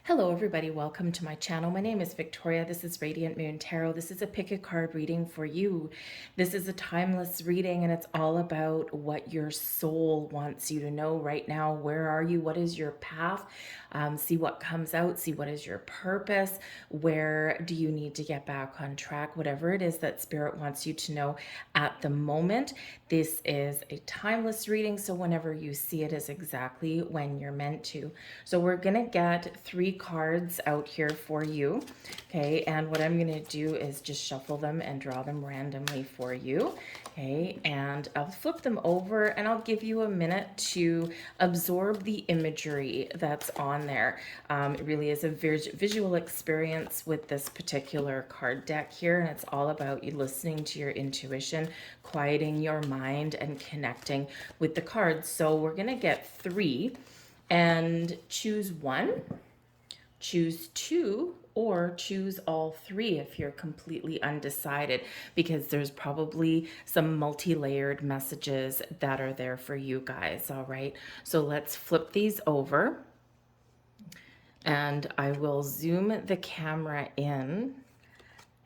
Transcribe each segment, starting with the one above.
Hello everybody, welcome to my channel. My name is Victoria. This is Radiant Moon Tarot. This is a pick a card reading for you. This is a timeless reading and it's all about what your soul wants you to know right now. Where are you? What is your path? See what comes out, see what is your purpose, where do you need to get back on track, whatever it is that Spirit wants you to know at the moment. This is a timeless reading, so whenever you see it is exactly when you're meant to. So we're gonna get 3 cards out here for you, okay? And what I'm gonna do is just shuffle them and draw them randomly for you, okay? And I'll flip them over and I'll give you a minute to absorb the imagery that's on there. It really is a visual experience with this particular card deck here, and it's all about you listening to your intuition, quieting your mind, and connecting with the cards. So we're gonna get 3 and choose 1, choose 2, or choose all 3 if you're completely undecided, because there's probably some multi-layered messages that are there for you guys. All right, so let's flip these over and I will zoom the camera in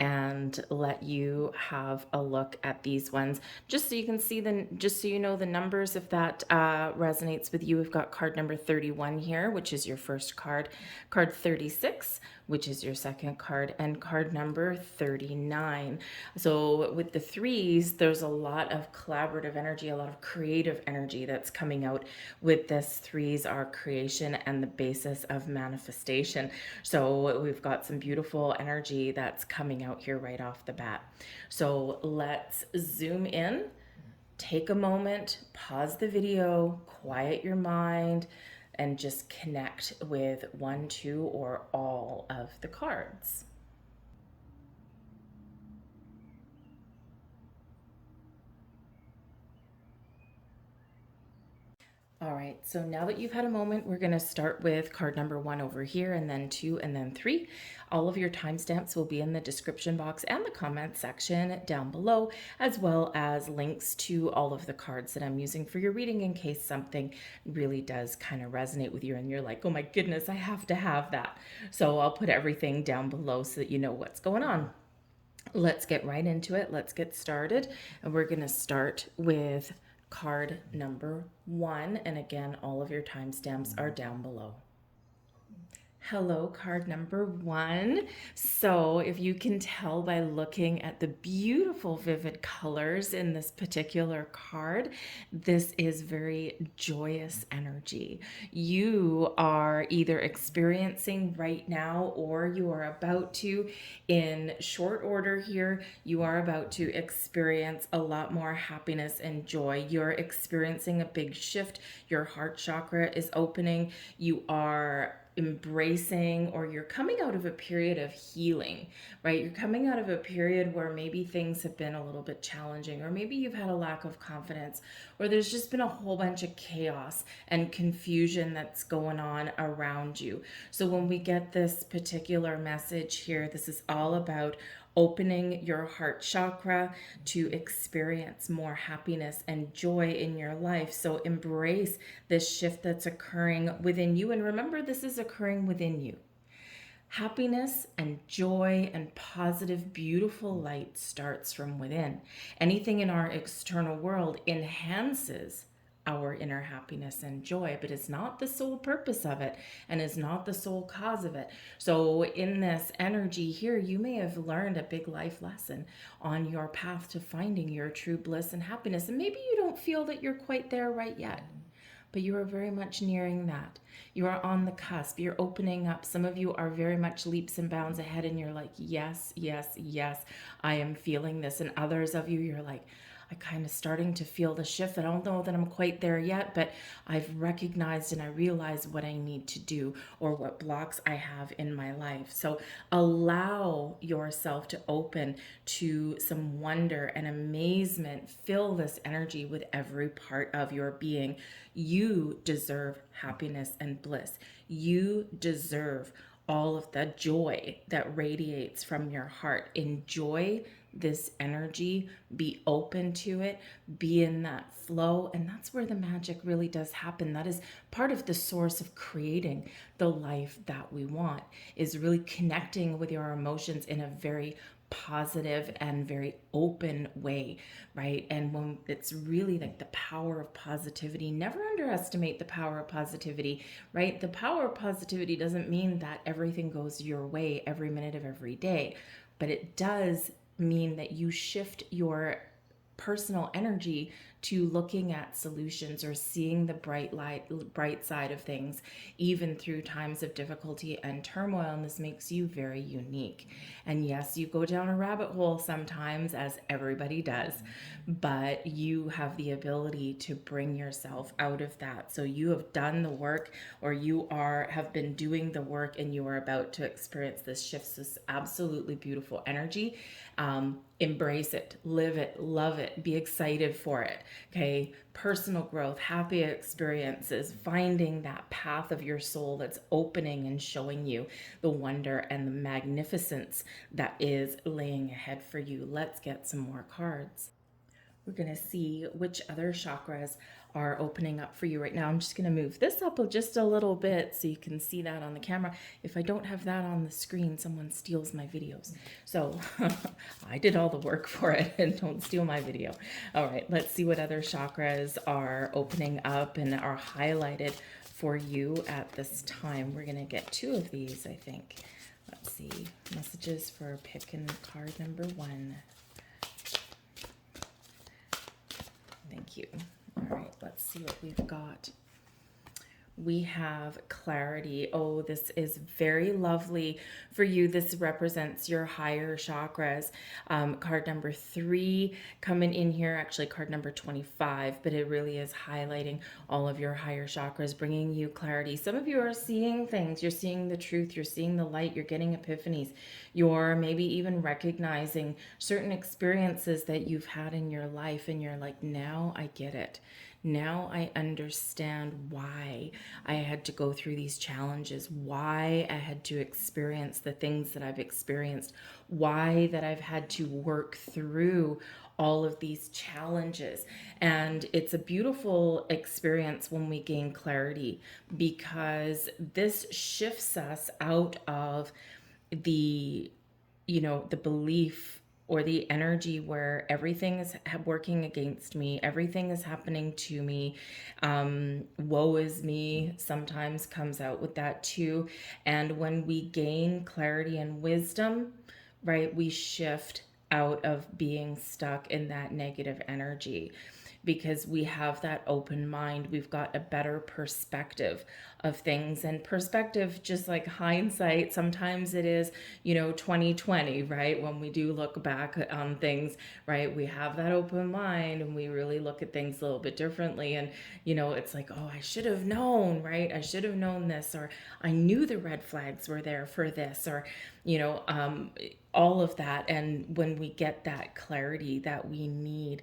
and let you have a look at these ones, just so you can see just so you know the numbers, if that resonates with you. We've got card number 31 here, which is your first card, card 36, which is your second card, and card number 39. So with the 3s, there's a lot of collaborative energy, a lot of creative energy that's coming out with this. 3s are creation and the basis of manifestation. So we've got some beautiful energy that's coming out here right off the bat. So let's zoom in, take a moment, pause the video, quiet your mind, and just connect with 1, 2, or all of the cards. All right, so now that you've had a moment, we're going to start with card number 1 over here, and then 2, and then 3. All of your timestamps will be in the description box and the comment section down below, as well as links to all of the cards that I'm using for your reading in case something really does kind of resonate with you and you're like, oh my goodness, I have to have that. So I'll put everything down below so that you know what's going on. Let's get right into it. Let's get started. And we're going to start with card number 1. And again, all of your timestamps are down below. Hello, card number 1. So if you can tell by looking at the beautiful vivid colors in this particular card, this is very joyous energy. You are either experiencing right now, or you are about to, in short order here, you are about to experience a lot more happiness and joy. You're experiencing a big shift. Your heart chakra is opening. You are embracing, or you're coming out of a period of healing, right? You're coming out of a period where maybe things have been a little bit challenging, or maybe you've had a lack of confidence, or there's just been a whole bunch of chaos and confusion that's going on around you. So when we get this particular message here, this is all about opening your heart chakra to experience more happiness and joy in your life. So embrace this shift that's occurring within you. And remember, this is occurring within you. Happiness and joy and positive, beautiful light starts from within. Anything in our external world enhances our inner happiness and joy, but it's not the sole purpose of it and is not the sole cause of it. So in this energy here, you may have learned a big life lesson on your path to finding your true bliss and happiness. And maybe you don't feel that you're quite there right yet, but you are very much nearing that. You are on the cusp. You're opening up. Some of you are very much leaps and bounds ahead, and you're like, yes, yes, yes, I am feeling this. And others of you, you're like, I'm kind of starting to feel the shift. I don't know that I'm quite there yet, but I've recognized and I realize what I need to do, or what blocks I have in my life. So allow yourself to open to some wonder and amazement. Fill this energy with every part of your being. You deserve happiness and bliss. You deserve all of the joy that radiates from your heart. Enjoy this energy, be open to it, be in that flow. And that's where the magic really does happen. That is part of the source of creating the life that we want, is really connecting with your emotions in a very positive and very open way, right? And when it's really like the power of positivity, never underestimate the power of positivity, right? The power of positivity doesn't mean that everything goes your way every minute of every day, but it does mean that you shift your personal energy to looking at solutions or seeing the bright side of things, even through times of difficulty and turmoil. And this makes you very unique. And yes, you go down a rabbit hole sometimes, as everybody does, but you have the ability to bring yourself out of that. So you have done the work, or you have been doing the work, and you are about to experience this shift, this absolutely beautiful energy. Embrace it, live it, love it, be excited for it. Okay. Personal growth, happy experiences, finding that path of your soul that's opening and showing you the wonder and the magnificence that is laying ahead for you. Let's get some more cards. We're going to see which other chakras are opening up for you right now. I'm just going to move this up just a little bit so you can see that on the camera. If I don't have that on the screen, someone steals my videos. So I did all the work for it, and don't steal my video. All right, let's see what other chakras are opening up and are highlighted for you at this time. We're going to get 2 of these, I think. Let's see. Messages for picking card number 1. Thank you. All right, let's see what we've got. We have clarity. Oh, this is very lovely for you. This represents your higher chakras. Card number 3 coming in here, actually card number 25, but it really is highlighting all of your higher chakras, bringing you clarity. Some of you are seeing things. You're seeing the truth. You're seeing the light. You're getting epiphanies. You're maybe even recognizing certain experiences that you've had in your life, and you're like, now I get it. Now I understand why I had to go through these challenges, why I had to experience the things that I've experienced, why that I've had to work through all of these challenges. And it's a beautiful experience when we gain clarity, because this shifts us out of the the belief or the energy where everything is working against me, everything is happening to me, woe is me sometimes comes out with that too. And when we gain clarity and wisdom, right, we shift out of being stuck in that negative energy, because we have that open mind. We've got a better perspective of things. And perspective, just like hindsight, sometimes it is, 2020, right? When we do look back on things, right? We have that open mind and we really look at things a little bit differently. And, it's like, oh, I should have known, right? I should have known this, or I knew the red flags were there for this, or, all of that. And when we get that clarity that we need,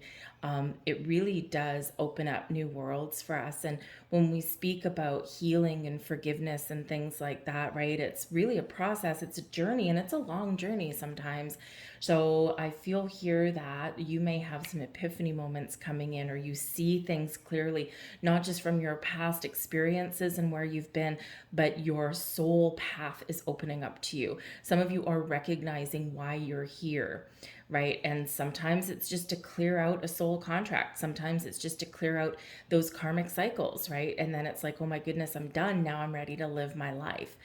it really does open up new worlds for us. And when we speak about healing and forgiveness and things like that, right, it's really a process, it's a journey, and it's a long journey sometimes. So I feel here that you may have some epiphany moments coming in, or you see things clearly, not just from your past experiences and where you've been, but your soul path is opening up to you. Some of you are recognizing why you're here, right? And sometimes it's just to clear out a soul contract. Sometimes it's just to clear out those karmic cycles, right? And then it's like, oh my goodness, I'm done. Now I'm ready to live my life.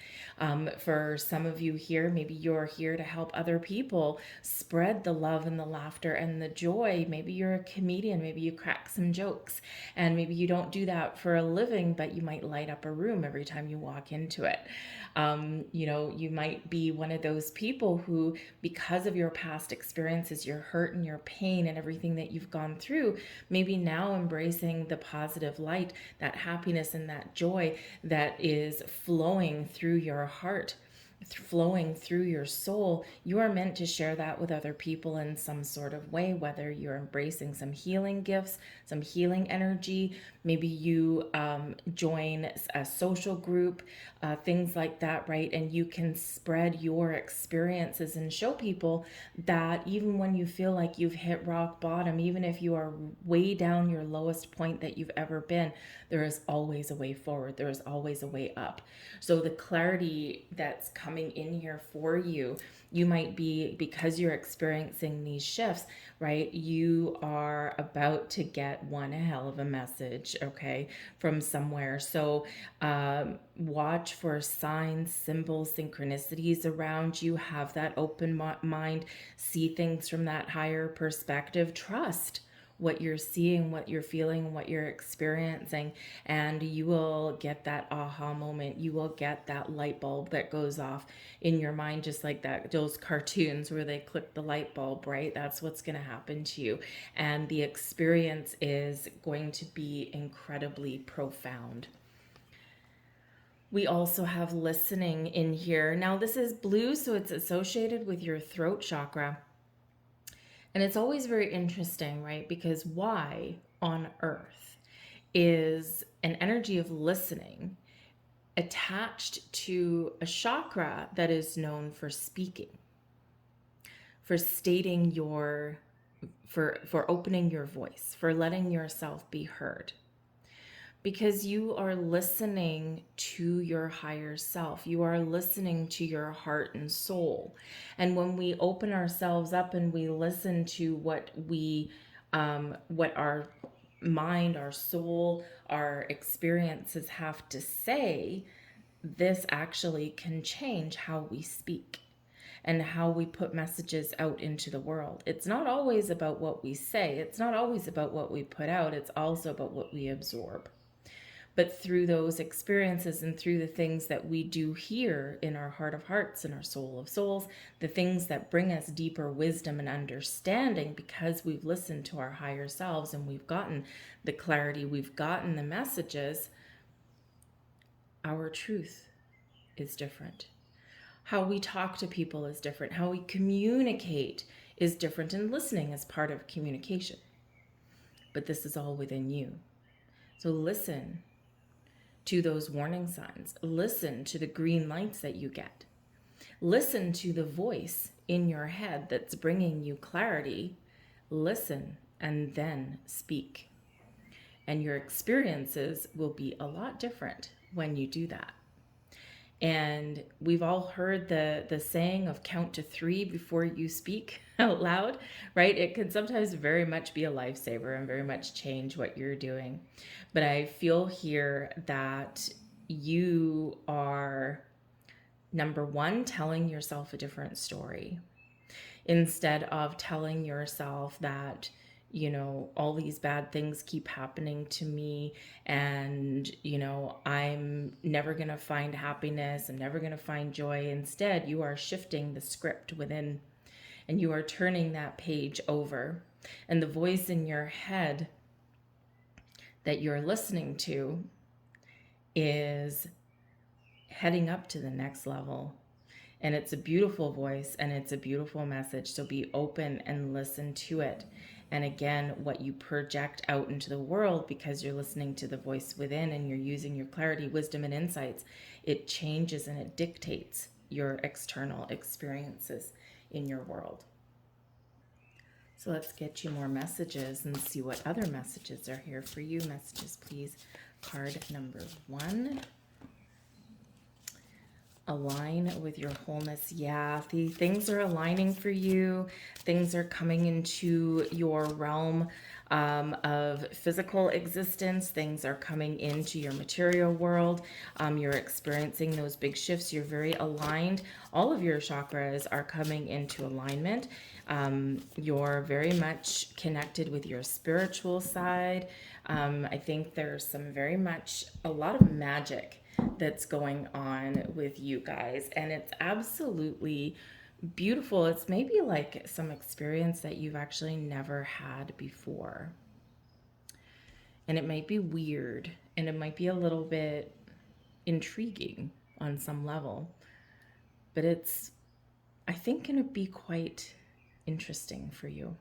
For some of you here, maybe you're here to help other people spread the love and the laughter and the joy. Maybe you're a comedian. Maybe you crack some jokes, and maybe you don't do that for a living, but you might light up a room every time you walk into it. You might be one of those people who, because of your past experiences, your hurt and your pain and everything that you've gone through, maybe now embracing the positive light, that happiness and that joy that is flowing through your heart. flowing through your soul, you are meant to share that with other people in some sort of way, whether you're embracing some healing gifts, some healing energy, maybe you join a social group, things like that, right? And you can spread your experiences and show people that even when you feel like you've hit rock bottom, even if you are way down your lowest point that you've ever been, there is always a way forward. There is always a way up. So the clarity that's coming in here for you, you might be, because you're experiencing these shifts, right? You are about to get one hell of a message, okay, from somewhere. So watch for signs, symbols, synchronicities around you. Have that open mind, see things from that higher perspective, trust what you're seeing, what you're feeling, what you're experiencing, and you will get that aha moment. You will get that light bulb that goes off in your mind, just like that, those cartoons where they click the light bulb, right? That's what's going to happen to you. And the experience is going to be incredibly profound. We also have listening in here. Now, this is blue, so it's associated with your throat chakra. And it's always very interesting, right? Because why on earth is an energy of listening attached to a chakra that is known for speaking, for stating your, for opening your voice, for letting yourself be heard? Because you are listening to your higher self. You are listening to your heart and soul. And when we open ourselves up and we listen to what our mind, our soul, our experiences have to say, this actually can change how we speak and how we put messages out into the world. It's not always about what we say. It's not always about what we put out. It's also about what we absorb. But through those experiences and through the things that we do here in our heart of hearts and our soul of souls, the things that bring us deeper wisdom and understanding, because we've listened to our higher selves and we've gotten the clarity, we've gotten the messages, our truth is different. How we talk to people is different. How we communicate is different. And listening is part of communication. But this is all within you. So listen to those warning signs. Listen to the green lights that you get. Listen to the voice in your head that's bringing you clarity. Listen and then speak. And your experiences will be a lot different when you do that. And we've all heard the saying of count to 3 before you speak out loud, right? It can sometimes very much be a lifesaver and very much change what you're doing. But I feel here that you are, number one, telling yourself a different story instead of telling yourself that, you know, all these bad things keep happening to me and, you know, I'm never going to find happiness. I'm never going to find joy. Instead, you are shifting the script within and you are turning that page over. And the voice in your head that you're listening to is heading up to the next level. And it's a beautiful voice and it's a beautiful message. So be open and listen to it. And again, what you project out into the world, because you're listening to the voice within and you're using your clarity, wisdom, and insights, it changes and it dictates your external experiences in your world. So let's get you more messages and see what other messages are here for you. Messages, please. Card number 1. Align with your wholeness. Yeah, the things are aligning for you. Things are coming into your realm of physical existence. Things are coming into your material world. You're experiencing those big shifts. You're very aligned. All of your chakras are coming into alignment. You're very much connected with your spiritual side. I think there's a lot of magic that's going on with you guys, and it's absolutely beautiful. It's maybe like some experience that you've actually never had before, and it might be weird and it might be a little bit intriguing on some level, but it's, I think, going to be quite interesting for you.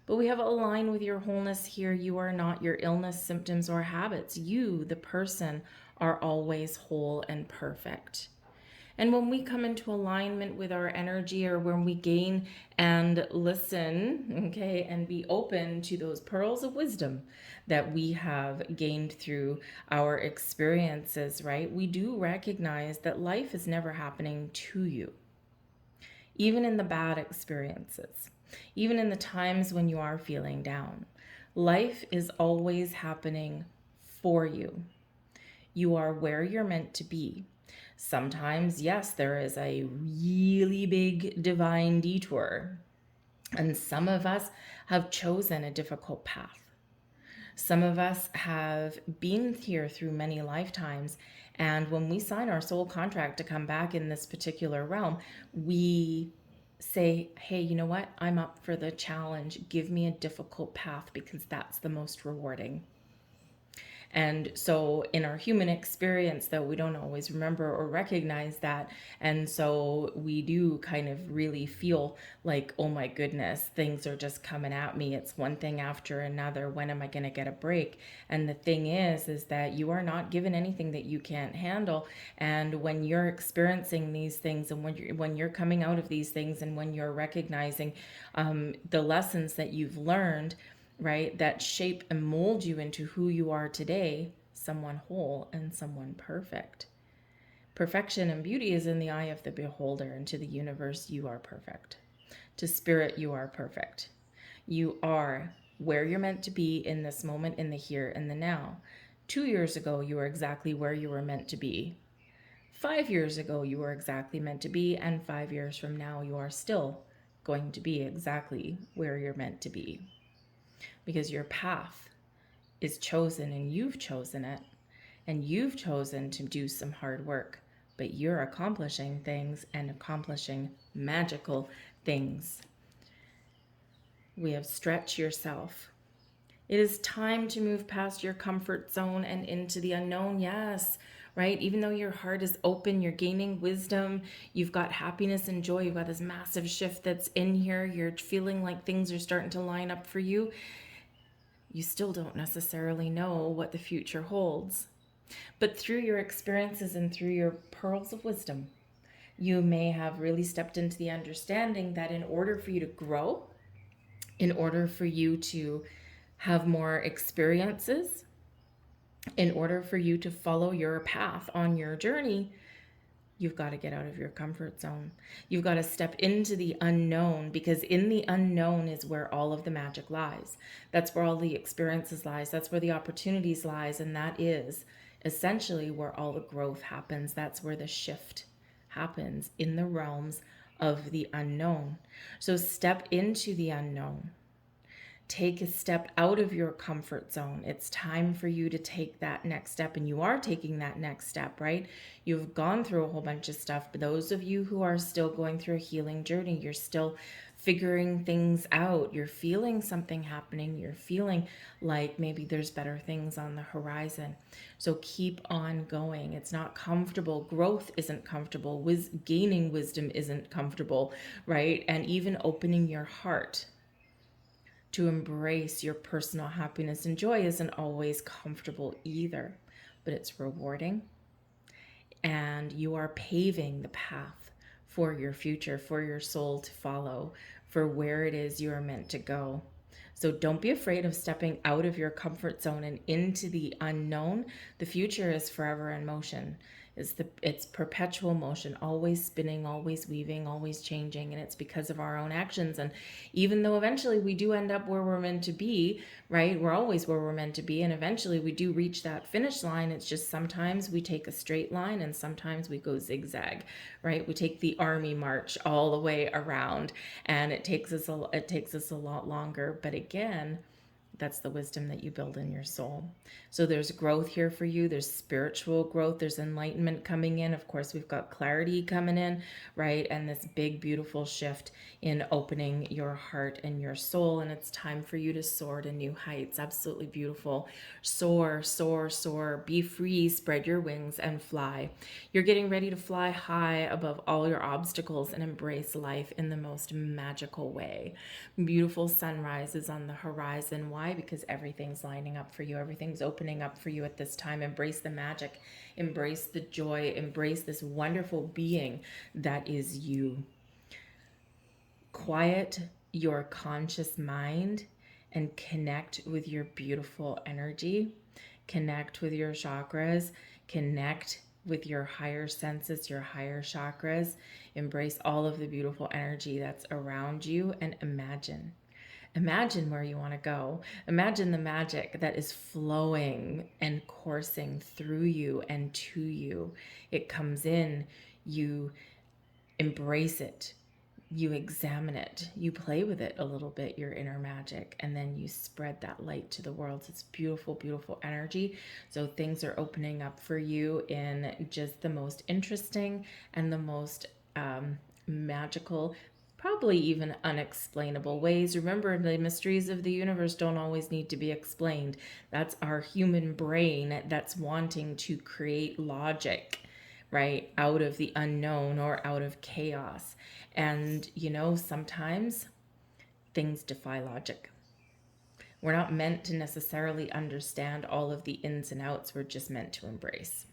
But we have align with your wholeness here. You are not your illness, symptoms, or habits. You, the person, are always whole and perfect. And when we come into alignment with our energy, or when we gain and listen, okay, and be open to those pearls of wisdom that we have gained through our experiences, right? We do recognize that life is never happening to you, even in the bad experiences, even in the times when you are feeling down. Life is always happening for you. You are where you're meant to be. Sometimes, yes, there is a really big divine detour, and some of us have chosen a difficult path. Some of us have been here through many lifetimes, and when we sign our soul contract to come back in this particular realm, we say, hey, you know what? I'm up for the challenge. Give me a difficult path, because that's the most rewarding. And so in our human experience, though, we don't always remember or recognize that. And so we do kind of really feel like, oh my goodness, things are just coming at me. It's one thing after another. When am I going to get a break? And the thing is that you are not given anything that you can't handle. And when you're experiencing these things, and when you're coming out of these things, and when you're recognizing the lessons that you've learned, right, that shape and mold you into who you are today, someone whole and someone perfect. Perfection and beauty is in the eye of the beholder, and to the universe, you are perfect. To spirit, you are perfect. You are where you're meant to be in this moment, in the here and the now. 2 years ago, you were exactly where you were meant to be. 5 years ago, you were exactly meant to be, and 5 years from now, you are still going to be exactly where you're meant to be. Because your path is chosen, and you've chosen it, and you've chosen to do some hard work, but you're accomplishing things, and accomplishing magical things. We have stretched yourself. It is time to move past your comfort zone and into the unknown. Yes, right? Even though your heart is open, you're gaining wisdom, you've got happiness and joy, you've got this massive shift that's in here, you're feeling like things are starting to line up for you. You still don't necessarily know what the future holds. But through your experiences and through your pearls of wisdom, you may have really stepped into the understanding that in order for you to grow, in order for you to have more experiences, in order for you to follow your path on your journey, you've got to get out of your comfort zone. You've got to step into the unknown, because in the unknown is where all of the magic lies. That's where all the experiences lies. That's where the opportunities lies. And that is essentially where all the growth happens. That's where the shift happens, in the realms of the unknown. So step into the unknown. Take a step out of your comfort zone. It's time for you to take that next step, and you are taking that next step, right? You've gone through a whole bunch of stuff, but those of you who are still going through a healing journey, you're still figuring things out. You're feeling something happening. You're feeling like maybe there's better things on the horizon. So keep on going. It's not comfortable. Growth isn't comfortable. Gaining wisdom isn't comfortable, right? And even opening your heart to embrace your personal happiness and joy isn't always comfortable either, but it's rewarding. And you are paving the path for your future, for your soul to follow, for where it is you are meant to go. So don't be afraid of stepping out of your comfort zone and into the unknown. The future is forever in motion. It's perpetual motion, always spinning, always weaving, always changing, and it's because of our own actions. And even though eventually we do end up where we're meant to be, right? We're always where we're meant to be, and eventually we do reach that finish line. It's just sometimes we take a straight line, and sometimes we go zigzag, right? We take the army march all the way around, and it takes us a lot longer. But again, That's the wisdom that you build in your soul. So there's growth here for you. There's spiritual growth. There's enlightenment coming in. Of course, we've got clarity coming in, right? And this big, beautiful shift in opening your heart and your soul. And it's time for you to soar to new heights. Absolutely beautiful. Soar, soar, soar. Be free. Spread your wings and fly. You're getting ready to fly high above all your obstacles and embrace life in the most magical way. Beautiful sunrises on the horizon. Why? Because everything's lining up for you. Everything's opening up for you at this time. Embrace the magic. Embrace the joy. Embrace this wonderful being that is you. Quiet your conscious mind and connect with your beautiful energy. Connect with your chakras. Connect with your higher senses, your higher chakras. Embrace all of the beautiful energy that's around you and imagine. Imagine where you want to go. Imagine the magic that is flowing and coursing through you and to you. It comes in, you embrace it, you examine it, you play with it a little bit, your inner magic, and then you spread that light to the world. It's beautiful, beautiful energy. So things are opening up for you in just the most interesting and the most magical, probably even unexplainable ways. Remember, the mysteries of the universe don't always need to be explained. That's our human brain that's wanting to create logic, right, out of the unknown or out of chaos. And, you know, sometimes things defy logic. We're not meant to necessarily understand all of the ins and outs. We're just meant to embrace.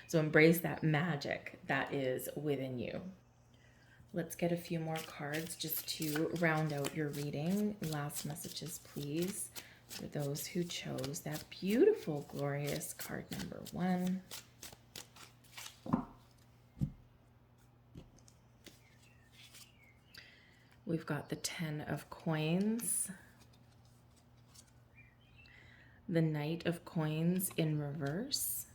So embrace that magic that is within you. Let's get a few more cards just to round out your reading. Last messages, please, for those who chose that beautiful, glorious card number 1. We've got the 10 of Coins, the Knight of Coins in reverse,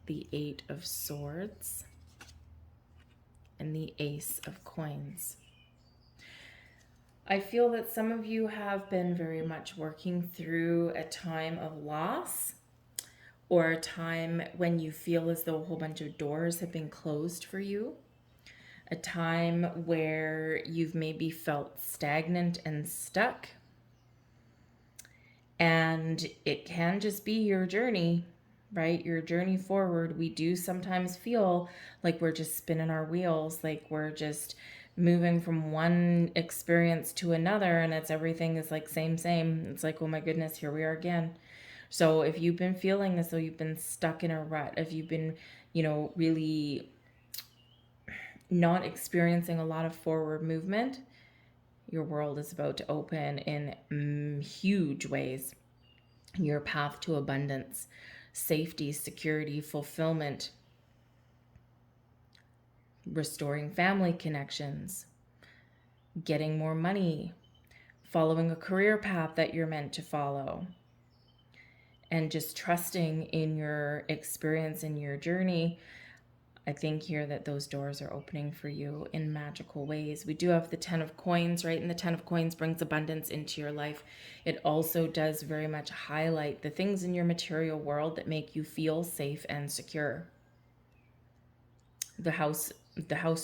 the 8 of Swords, and the Ace of Coins. I feel that some of you have been very much working through a time of loss, or a time when you feel as though a whole bunch of doors have been closed for you. A time where you've maybe felt stagnant and stuck. And it can just be your journey, right? Your journey forward. We do sometimes feel like we're just spinning our wheels, like we're just moving from one experience to another, and everything is like same. It's like, oh my goodness, here we are again. So if you've been feeling as though you've been stuck in a rut, if you've been, really not experiencing a lot of forward movement, your world is about to open in huge ways. Your path to abundance, safety, security, fulfillment, restoring family connections, getting more money, following a career path that you're meant to follow, and just trusting in your experience and your journey. I think here that those doors are opening for you in magical ways. We do have the 10 of Coins, right? And the 10 of Coins brings abundance into your life. It also does very much highlight the things in your material world that make you feel safe and secure. The house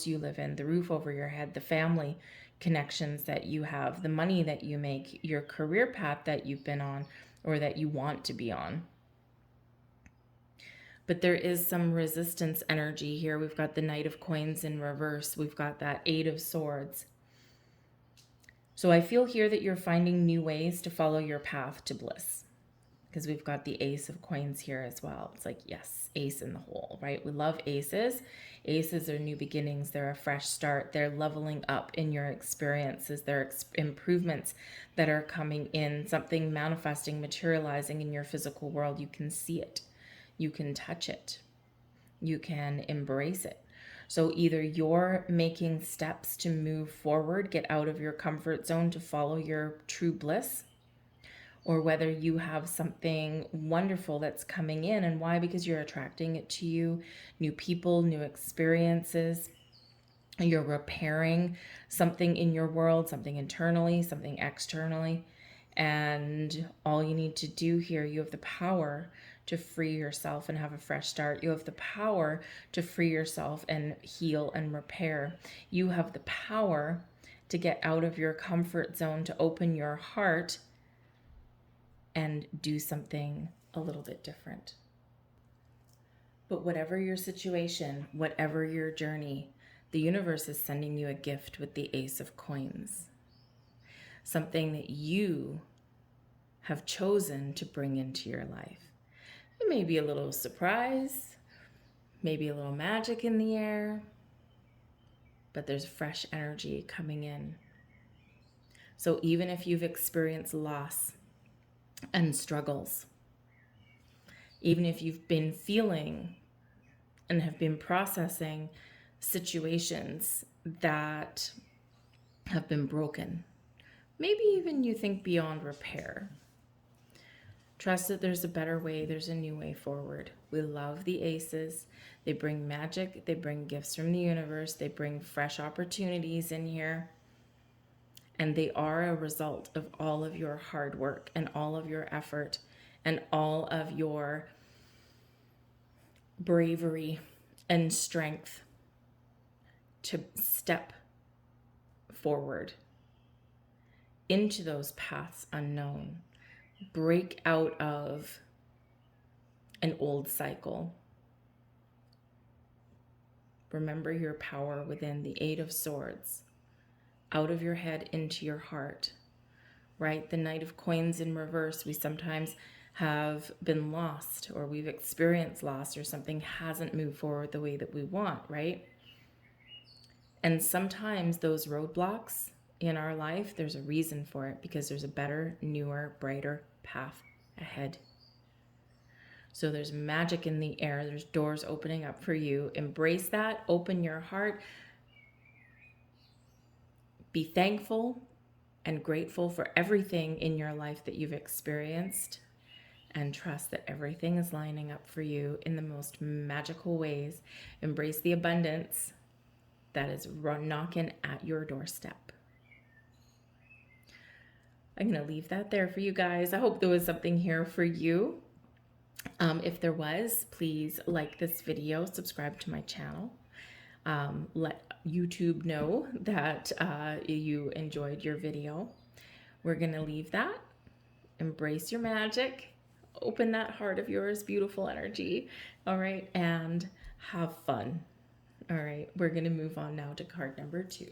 you live in, the roof over your head, the family connections that you have, the money that you make, your career path that you've been on or that you want to be on. But there is some resistance energy here. We've got the Knight of Coins in reverse. We've got that 8 of Swords. So I feel here that you're finding new ways to follow your path to bliss. Because we've got the Ace of Coins here as well. It's like, yes, ace in the hole, right? We love aces. Aces are new beginnings. They're a fresh start. They're leveling up in your experiences. They're improvements that are coming in, something manifesting, materializing in your physical world. You can see it. You can touch it. You can embrace it. So either you're making steps to move forward, get out of your comfort zone to follow your true bliss, or whether you have something wonderful that's coming in. And why? Because you're attracting it to you, new people, new experiences. You're repairing something in your world, something internally, something externally. And all you need to do here, you have the power to free yourself and have a fresh start. You have the power to free yourself and heal and repair. You have the power to get out of your comfort zone, to open your heart and do something a little bit different. But whatever your situation, whatever your journey, the universe is sending you a gift with the Ace of Coins. Something that you have chosen to bring into your life. It may be a little surprise, maybe a little magic in the air, but there's fresh energy coming in. So even if you've experienced loss and struggles, even if you've been feeling and have been processing situations that have been broken, maybe even you think beyond repair, trust that there's a better way, there's a new way forward. We love the aces. They bring magic, they bring gifts from the universe, they bring fresh opportunities in here. And they are a result of all of your hard work and all of your effort and all of your bravery and strength to step forward into those paths unknown. Break out of an old cycle. Remember your power within the Eight of Swords. Out of your head into your heart, right? The Knight of Coins in reverse. We sometimes have been lost, or we've experienced loss, or something hasn't moved forward the way that we want, right? And sometimes those roadblocks in our life, there's a reason for it, because there's a better, newer, brighter path ahead. So there's magic in the air. There's doors opening up for you. Embrace that. Open your heart. Be thankful and grateful for everything in your life that you've experienced, and trust that everything is lining up for you in the most magical ways. Embrace the abundance that is knocking at your doorstep. I'm going to leave that there for you guys. I hope there was something here for you. If there was, please like this video, subscribe to my channel. Let YouTube know that you enjoyed your video. We're going to leave that. Embrace your magic. Open that heart of yours, beautiful energy. All right, and have fun. All right, we're going to move on now to card number 2.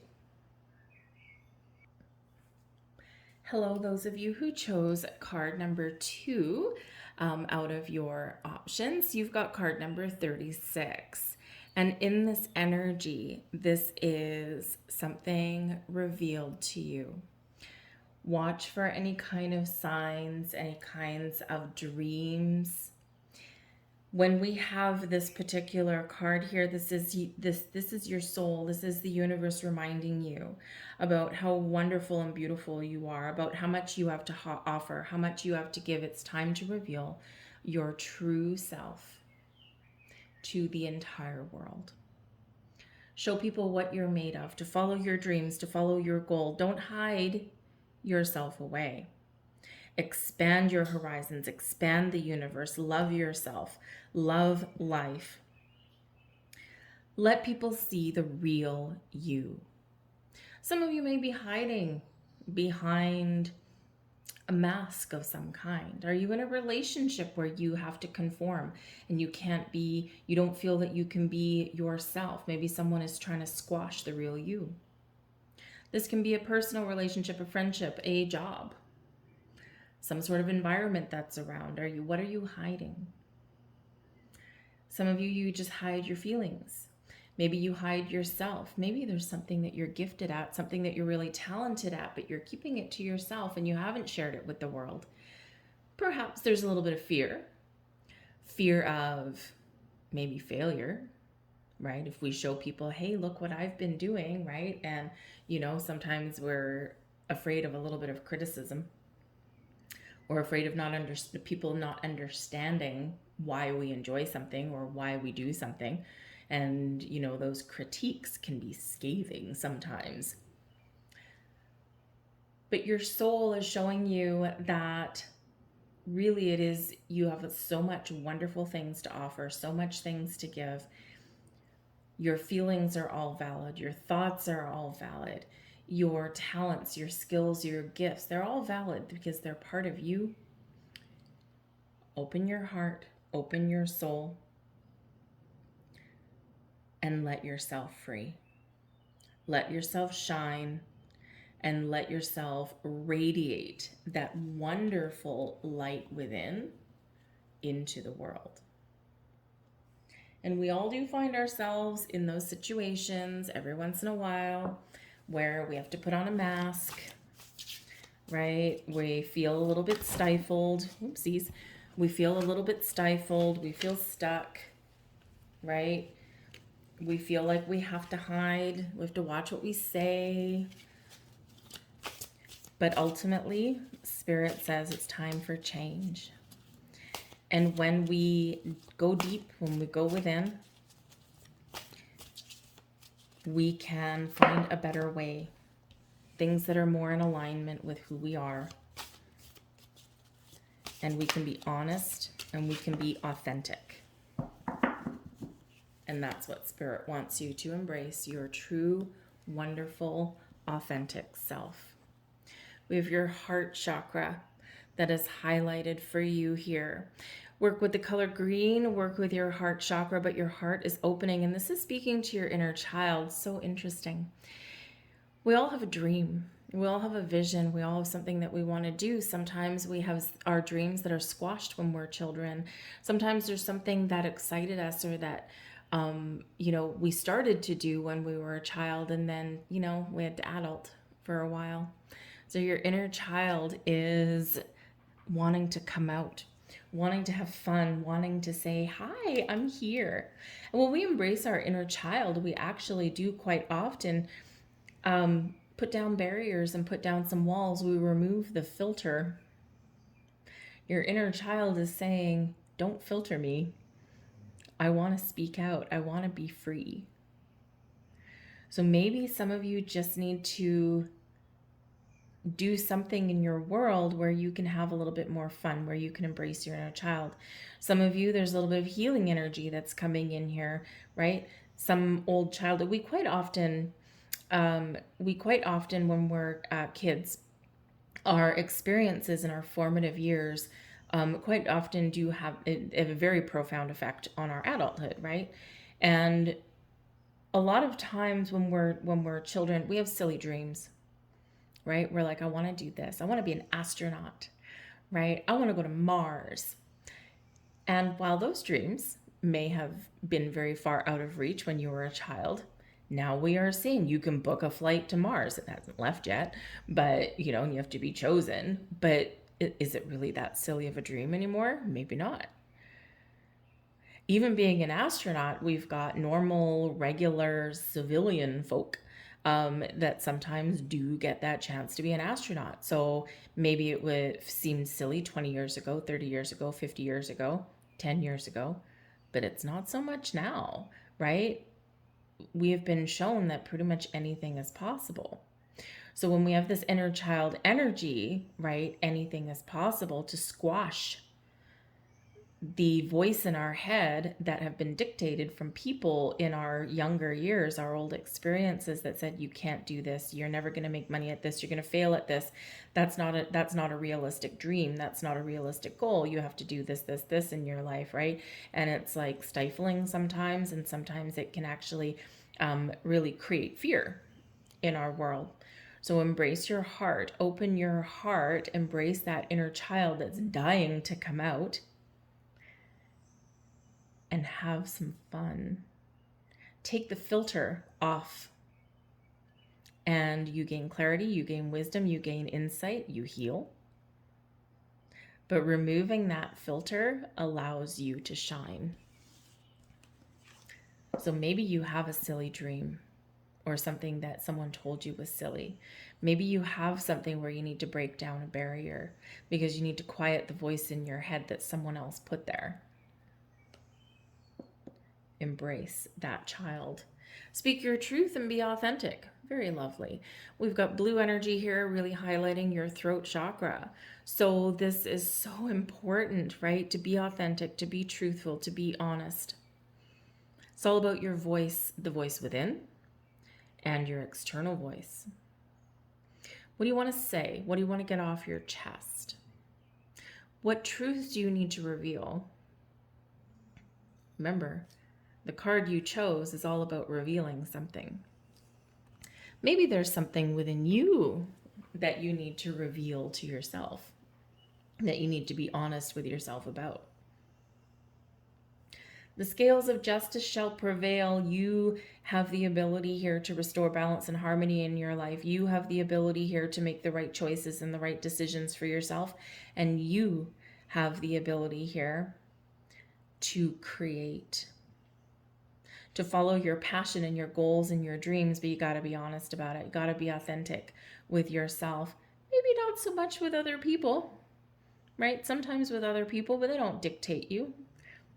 Hello, those of you who chose card number 2 out of your options. You've got card number 36. And in this energy, this is something revealed to you. Watch for any kind of signs, any kinds of dreams. When we have this particular card here, this is your soul. This is the universe reminding you about how wonderful and beautiful you are, about how much you have to offer, how much you have to give. It's time to reveal your true self to the entire world. Show people what you're made of, to follow your dreams, to follow your goal. Don't hide yourself away. Expand your horizons, expand the universe, love yourself, love life. Let people see the real you. Some of you may be hiding behind a mask of some kind. Are you in a relationship where you have to conform and you don't feel that you can be yourself? Maybe someone is trying to squash the real you. This can be a personal relationship, a friendship, a job, some sort of environment that's around. What are you hiding? Some of you just hide your feelings. Maybe you hide yourself. Maybe there's something that you're gifted at, something that you're really talented at, but you're keeping it to yourself and you haven't shared it with the world. Perhaps there's a little bit of fear of maybe failure, right? If we show people, hey, look what I've been doing, right? And, sometimes we're afraid of a little bit of criticism, or afraid of people not understanding why we enjoy something or why we do something. And, those critiques can be scathing sometimes. But your soul is showing you that really it is, you have so much wonderful things to offer, so much things to give. Your feelings are all valid. Your thoughts are all valid. Your talents, your skills, your gifts, they're all valid because they're part of you. Open your heart, open your soul, and let yourself free. Let yourself shine and let yourself radiate that wonderful light within into the world. And we all do find ourselves in those situations every once in a while where we have to put on a mask, right? We feel a little bit stifled. Oopsies. We feel a little bit stifled. We feel stuck, right? We feel like we have to hide. We have to watch what we say. But ultimately, Spirit says it's time for change. And when we go deep, when we go within, we can find a better way. Things that are more in alignment with who we are. And we can be honest and we can be authentic. And that's what Spirit wants you to embrace, your true, wonderful, authentic self. We have your heart chakra that is highlighted for you here. Work with the color green, work with your heart chakra, but your heart is opening. And this is speaking to your inner child. So interesting. We all have a dream. We all have a vision. We all have something that we want to do. Sometimes we have our dreams that are squashed when we're children. Sometimes there's something that excited us or that, we started to do when we were a child, and then, we had to adult for a while. So your inner child is wanting to come out, wanting to have fun, wanting to say, hi, I'm here. And when we embrace our inner child, we actually do quite often put down barriers and put down some walls. We remove the filter. Your inner child is saying, don't filter me. I want to speak out. I want to be free. So maybe some of you just need to do something in your world where you can have a little bit more fun, where you can embrace your inner child. Some of you, there's a little bit of healing energy that's coming in here, right? Some old childhood. We quite often when we're kids, our experiences in our formative years quite often do have a very profound effect on our adulthood, right? And a lot of times when we're children, we have silly dreams, right? We're like, I want to do this. I want to be an astronaut, right? I want to go to Mars. And while those dreams may have been very far out of reach when you were a child, now we are seeing you can book a flight to Mars. It hasn't left yet, but you have to be chosen. But is it really that silly of a dream anymore? Maybe not. Even being an astronaut, we've got normal, regular civilian folk that sometimes do get that chance to be an astronaut. So maybe it would seem silly 20 years ago, 30 years ago, 50 years ago, 10 years ago, but it's not so much now, right? We have been shown that pretty much anything is possible. So when we have this inner child energy, right, anything is possible to squash the voice in our head that have been dictated from people in our younger years, our old experiences that said, you can't do this, you're never going to make money at this, you're going to fail at this. That's not a realistic dream. That's not a realistic goal. You have to do this in your life, right? And it's like stifling sometimes, and sometimes it can actually really create fear in our world. So embrace your heart, open your heart, embrace that inner child that's dying to come out, and have some fun. Take the filter off, and you gain clarity, you gain wisdom, you gain insight, you heal. But removing that filter allows you to shine. So maybe you have a silly dream or something that someone told you was silly. Maybe you have something where you need to break down a barrier because you need to quiet the voice in your head that someone else put there. Embrace that child. Speak your truth and be authentic. Very lovely. We've got blue energy here, really highlighting your throat chakra. So this is so important, right? To be authentic, to be truthful, to be honest. It's all about your voice, the voice within, and your external voice. What do you want to say? What do you want to get off your chest? What truths do you need to reveal? Remember, the card you chose is all about revealing something. Maybe there's something within you that you need to reveal to yourself, that you need to be honest with yourself about. The scales of justice shall prevail. You have the ability here to restore balance and harmony in your life. You have the ability here to make the right choices and the right decisions for yourself. And you have the ability here to create, to follow your passion and your goals and your dreams, but you got to be honest about it. You got to be authentic with yourself. Maybe not so much with other people, right? Sometimes with other people, but they don't dictate you,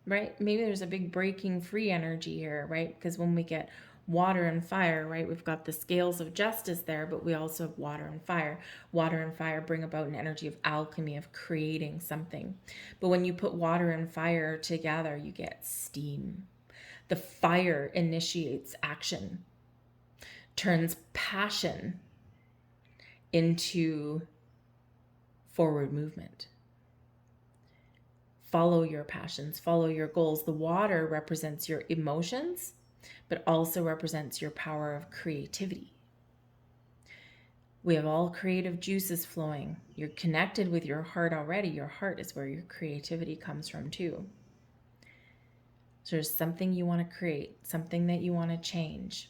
right? Maybe there's a big breaking free energy here, right? Because when we get water and fire, right, we've got the scales of justice there, but we also have water and fire. Water and fire bring about an energy of alchemy, of creating something. But when you put water and fire together, you get steam. The fire initiates action, turns passion into forward movement. Follow your passions, follow your goals. The water represents your emotions, but also represents your power of creativity. We have all creative juices flowing. You're connected with your heart already. Your heart is where your creativity comes from too. So there's something you want to create, something that you want to change,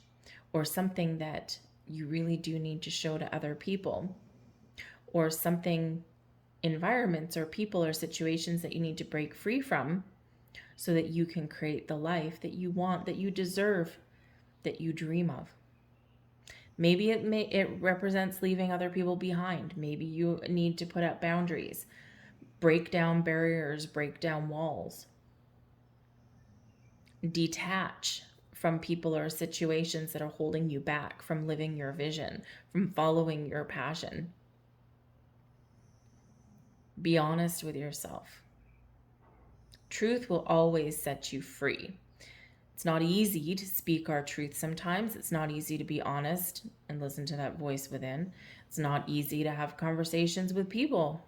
or something that you really do need to show to other people, or something, environments or people or situations that you need to break free from so that you can create the life that you want, that you deserve, that you dream of. Maybe it represents leaving other people behind. Maybe you need to put up boundaries, break down barriers, break down walls. Detach from people or situations that are holding you back from living your vision, from following your passion. Be honest with yourself. Truth will always set you free. It's not easy to speak our truth sometimes. It's not easy to be honest and listen to that voice within. It's not easy to have conversations with people,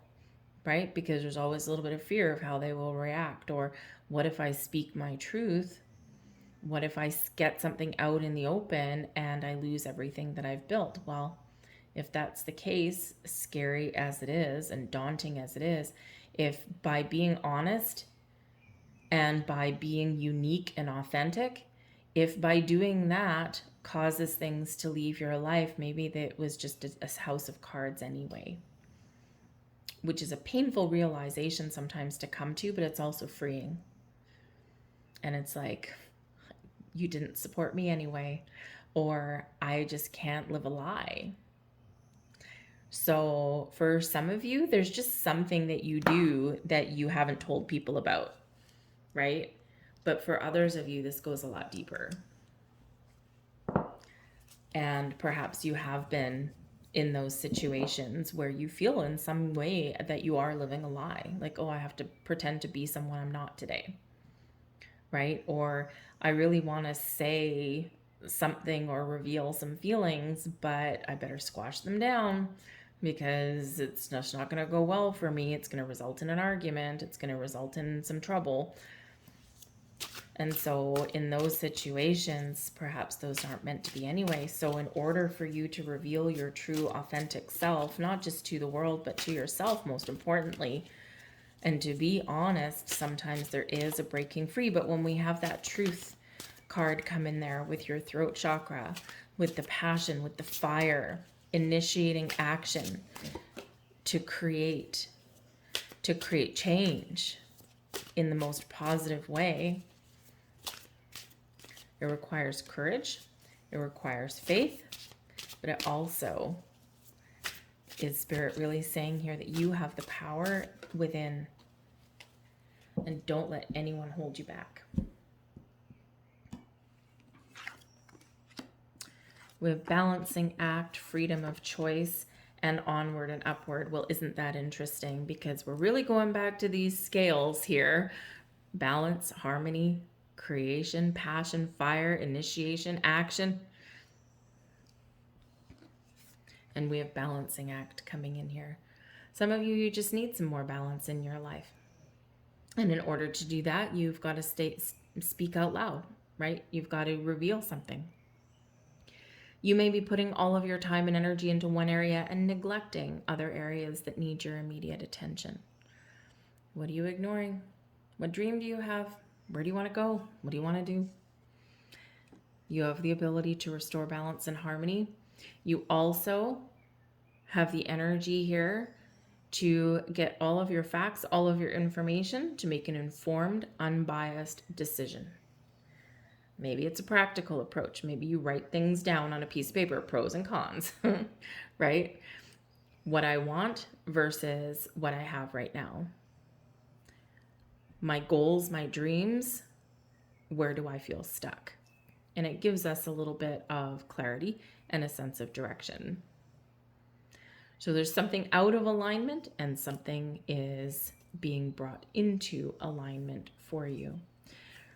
right? Because there's always a little bit of fear of how they will react. Or what if I speak my truth? What if I get something out in the open and I lose everything that I've built? Well, if that's the case, scary as it is and daunting as it is, if by being honest and by being unique and authentic, if by doing that causes things to leave your life, maybe that was just a house of cards anyway, which is a painful realization sometimes to come to, but it's also freeing. And it's like, you didn't support me anyway, or I just can't live a lie. So for some of you, there's just something that you do that you haven't told people about, right? But for others of you, this goes a lot deeper. And perhaps you have been in those situations where you feel in some way that you are living a lie. Like, oh, I have to pretend to be someone I'm not today, right? Or I really want to say something or reveal some feelings, but I better squash them down because it's just not going to go well for me. It's going to result in an argument. It's going to result in some trouble. And so in those situations, perhaps those aren't meant to be anyway. So in order for you to reveal your true authentic self, not just to the world, but to yourself, most importantly, and to be honest, sometimes there is a breaking free. But when we have that truth card come in there with your throat chakra, with the passion, with the fire, initiating action to create change in the most positive way, it requires courage, it requires faith, but it also is Spirit really saying here that you have the power within, and don't let anyone hold you back. We have balancing act, freedom of choice, and onward and upward. Well, isn't that interesting? Because we're really going back to these scales here. Balance, harmony, creation, passion, fire, initiation, action. And we have balancing act coming in here. Some of you just need some more balance in your life. And in order to do that, you've got to speak out loud, right? You've got to reveal something. You may be putting all of your time and energy into one area and neglecting other areas that need your immediate attention. What are you ignoring? What dream do you have? Where do you want to go? What do you want to do? You have the ability to restore balance and harmony. You also have the energy here to get all of your facts, all of your information to make an informed, unbiased decision. Maybe it's a practical approach. Maybe you write things down on a piece of paper, pros and cons, right? What I want versus what I have right now. My goals, my dreams, where do I feel stuck? And it gives us a little bit of clarity and a sense of direction. So there's something out of alignment and something is being brought into alignment for you.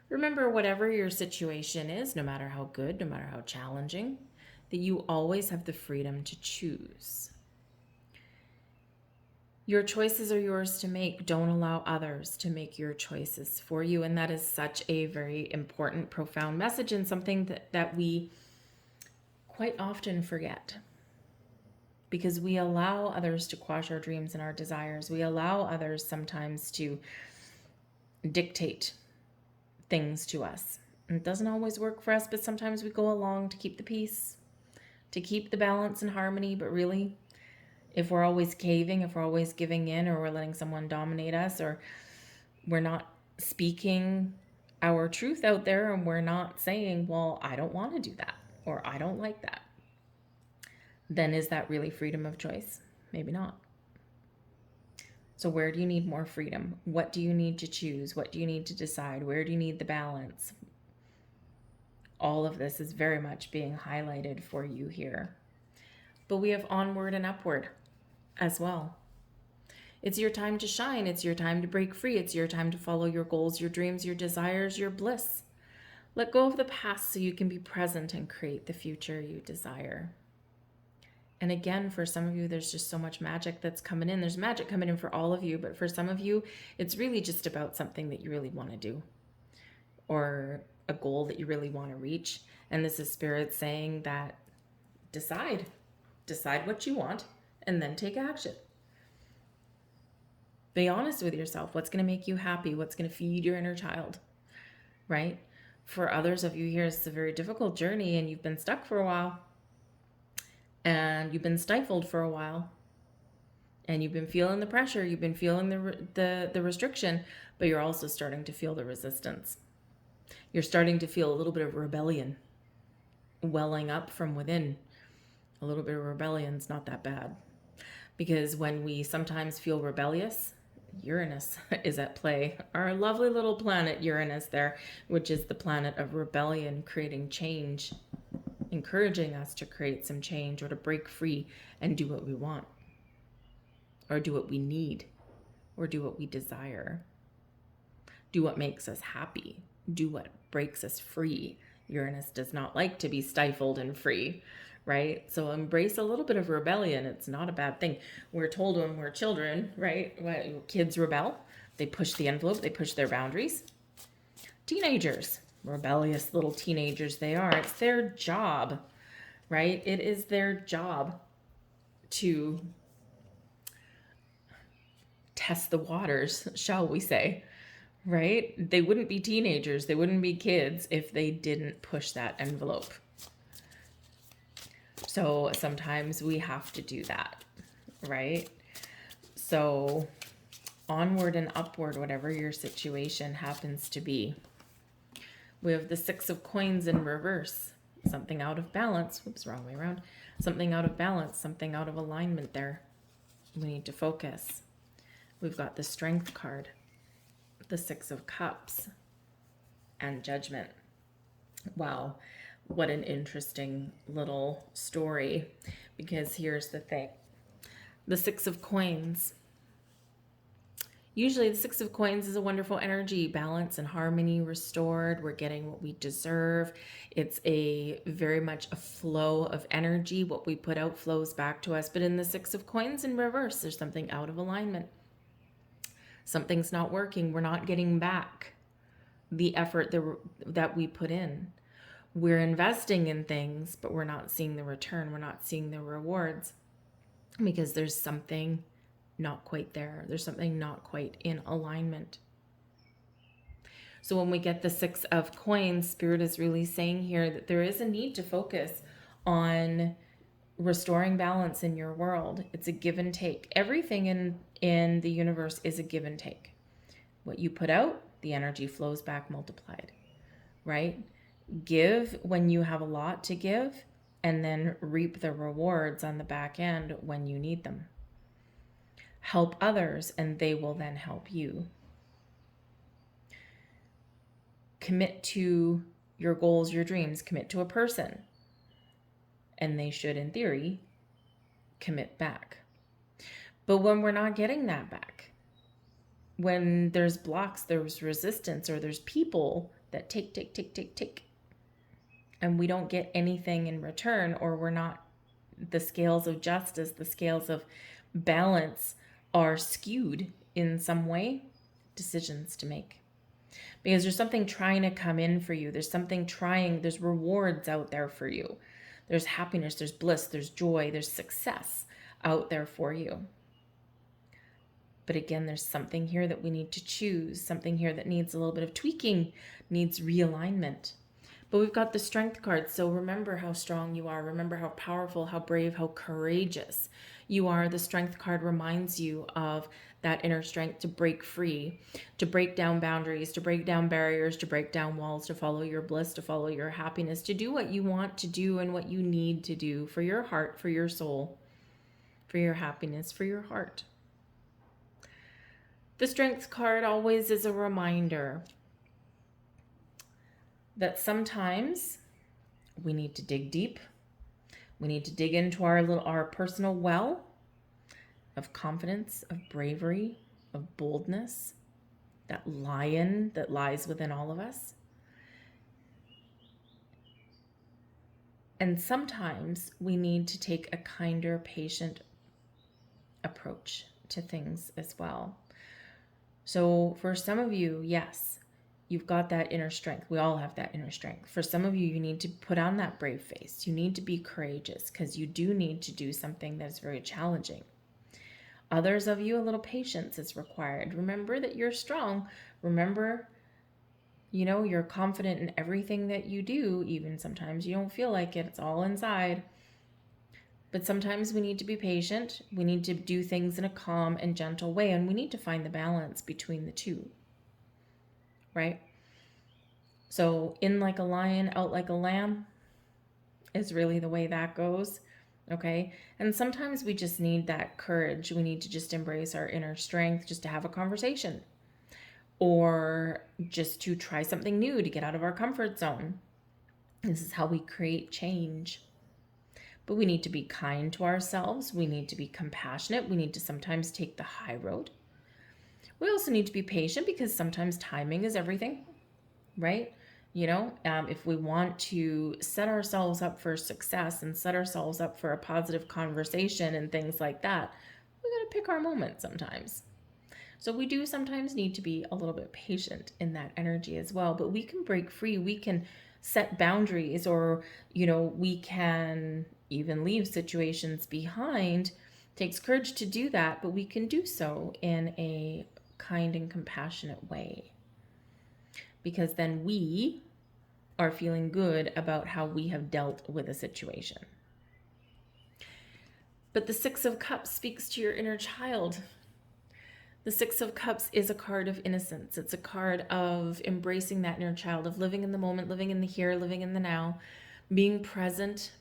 Remember, whatever your situation is, no matter how good, no matter how challenging, that you always have the freedom to choose. Your choices are yours to make. Don't allow others to make your choices for you. And that is such a very important, profound message, and something that we quite often forget. Because we allow others to quash our dreams and our desires. We allow others sometimes to dictate things to us. And it doesn't always work for us, but sometimes we go along to keep the peace, to keep the balance and harmony. But really, if we're always caving, if we're always giving in, or we're letting someone dominate us, or we're not speaking our truth out there, and we're not saying, well, I don't want to do that, or I don't like that, then is that really freedom of choice? Maybe not. So where do you need more freedom? What do you need to choose? What do you need to decide? Where do you need the balance? All of this is very much being highlighted for you here. But we have onward and upward as well. It's your time to shine. It's your time to break free. It's your time to follow your goals, your dreams, your desires, your bliss. Let go of the past so you can be present and create the future you desire. And again, for some of you, there's just so much magic that's coming in. There's magic coming in for all of you, but for some of you, it's really just about something that you really want to do, or a goal that you really want to reach. And this is Spirit saying that decide what you want, and then take action. Be honest with yourself. What's going to make you happy? What's going to feed your inner child, right? For others of you here, it's a very difficult journey, and you've been stuck for a while. And you've been stifled for a while, and you've been feeling the pressure, you've been feeling the restriction, but you're also starting to feel the resistance. You're starting to feel a little bit of rebellion welling up from within. A little bit of rebellion's not that bad, because when we sometimes feel rebellious, Uranus is at play. Our lovely little planet Uranus there, which is the planet of rebellion, creating change, encouraging us to create some change, or to break free and do what we want, or do what we need, or do what we desire, do what makes us happy, do what breaks us free. Uranus does not like to be stifled and free, right? So embrace a little bit of rebellion. It's not a bad thing. We're told when we're children, right? When kids rebel, they push the envelope, they push their boundaries. Teenagers, rebellious little teenagers they are. It's their job, right? It is their job to test the waters, shall we say, right? They wouldn't be teenagers, they wouldn't be kids if they didn't push that envelope. So sometimes we have to do that, right? So onward and upward, whatever your situation happens to be. We have the Six of Coins in reverse. Something out of balance. Whoops, wrong way around. Something out of balance, something out of alignment there. We need to focus. We've got the Strength card, the Six of Cups, and Judgment. Wow. What an interesting little story, because here's the thing. The Six of Coins. Usually the Six of Coins is a wonderful energy, balance and harmony restored. We're getting what we deserve. It's a very much a flow of energy. What we put out flows back to us. But in the Six of Coins in reverse, there's something out of alignment. Something's not working. We're not getting back the effort that we put in. We're investing in things, but we're not seeing the return. We're not seeing the rewards because there's something not quite there. There's something not quite in alignment. So when we get the Six of Coins, Spirit is really saying here that there is a need to focus on restoring balance in your world. It's a give and take. Everything in the universe is a give and take. What you put out, the energy flows back multiplied, right? Give when you have a lot to give, and then reap the rewards on the back end when you need them. Help others, and they will then help you. Commit to your goals, your dreams. Commit to a person, and they should, in theory, commit back. But when we're not getting that back, when there's blocks, there's resistance, or there's people that take, and we don't get anything in return, or we're not, the scales of justice, the scales of balance are skewed in some way, decisions to make. Because there's something trying to come in for you. There's something trying, there's rewards out there for you. There's happiness, there's bliss, there's joy, there's success out there for you. But again, there's something here that we need to choose, something here that needs a little bit of tweaking, needs realignment. But we've got the Strength card, so remember how strong you are. Remember how powerful, how brave, how courageous you are. The Strength card reminds you of that inner strength to break free, to break down boundaries, to break down barriers, to break down walls, to follow your bliss, to follow your happiness, to do what you want to do and what you need to do for your heart, for your soul, for your happiness, for your heart. The Strength card always is a reminder that sometimes we need to dig deep. We need to dig into our personal well of confidence, of bravery, of boldness, that lion that lies within all of us. And sometimes we need to take a kinder, patient approach to things as well. So for some of you, yes, you've got that inner strength. We all have that inner strength. For some of you, you need to put on that brave face. You need to be courageous because you do need to do something that's very challenging. Others of you, a little patience is required. Remember that you're strong. Remember, you're confident in everything that you do. Even sometimes you don't feel like it. It's all inside. But sometimes we need to be patient. We need to do things in a calm and gentle way. And we need to find the balance between the two. Right? So in like a lion, out like a lamb is really the way that goes. Okay? And sometimes we just need that courage. We need to just embrace our inner strength just to have a conversation. Or just to try something new, to get out of our comfort zone. This is how we create change. But we need to be kind to ourselves. We need to be compassionate. We need to sometimes take the high road. We also need to be patient because sometimes timing is everything, right? If we want to set ourselves up for success and set ourselves up for a positive conversation and things like that, we got to pick our moment sometimes. So we do sometimes need to be a little bit patient in that energy as well, but we can break free. We can set boundaries, or, we can even leave situations behind. It takes courage to do that, but we can do so in a kind and compassionate way, because then we are feeling good about how we have dealt with a situation. But the Six of Cups speaks to your inner child. The Six of Cups is a card of innocence. It's a card of embracing that inner child, of living in the moment, living in the here, living in the now, being present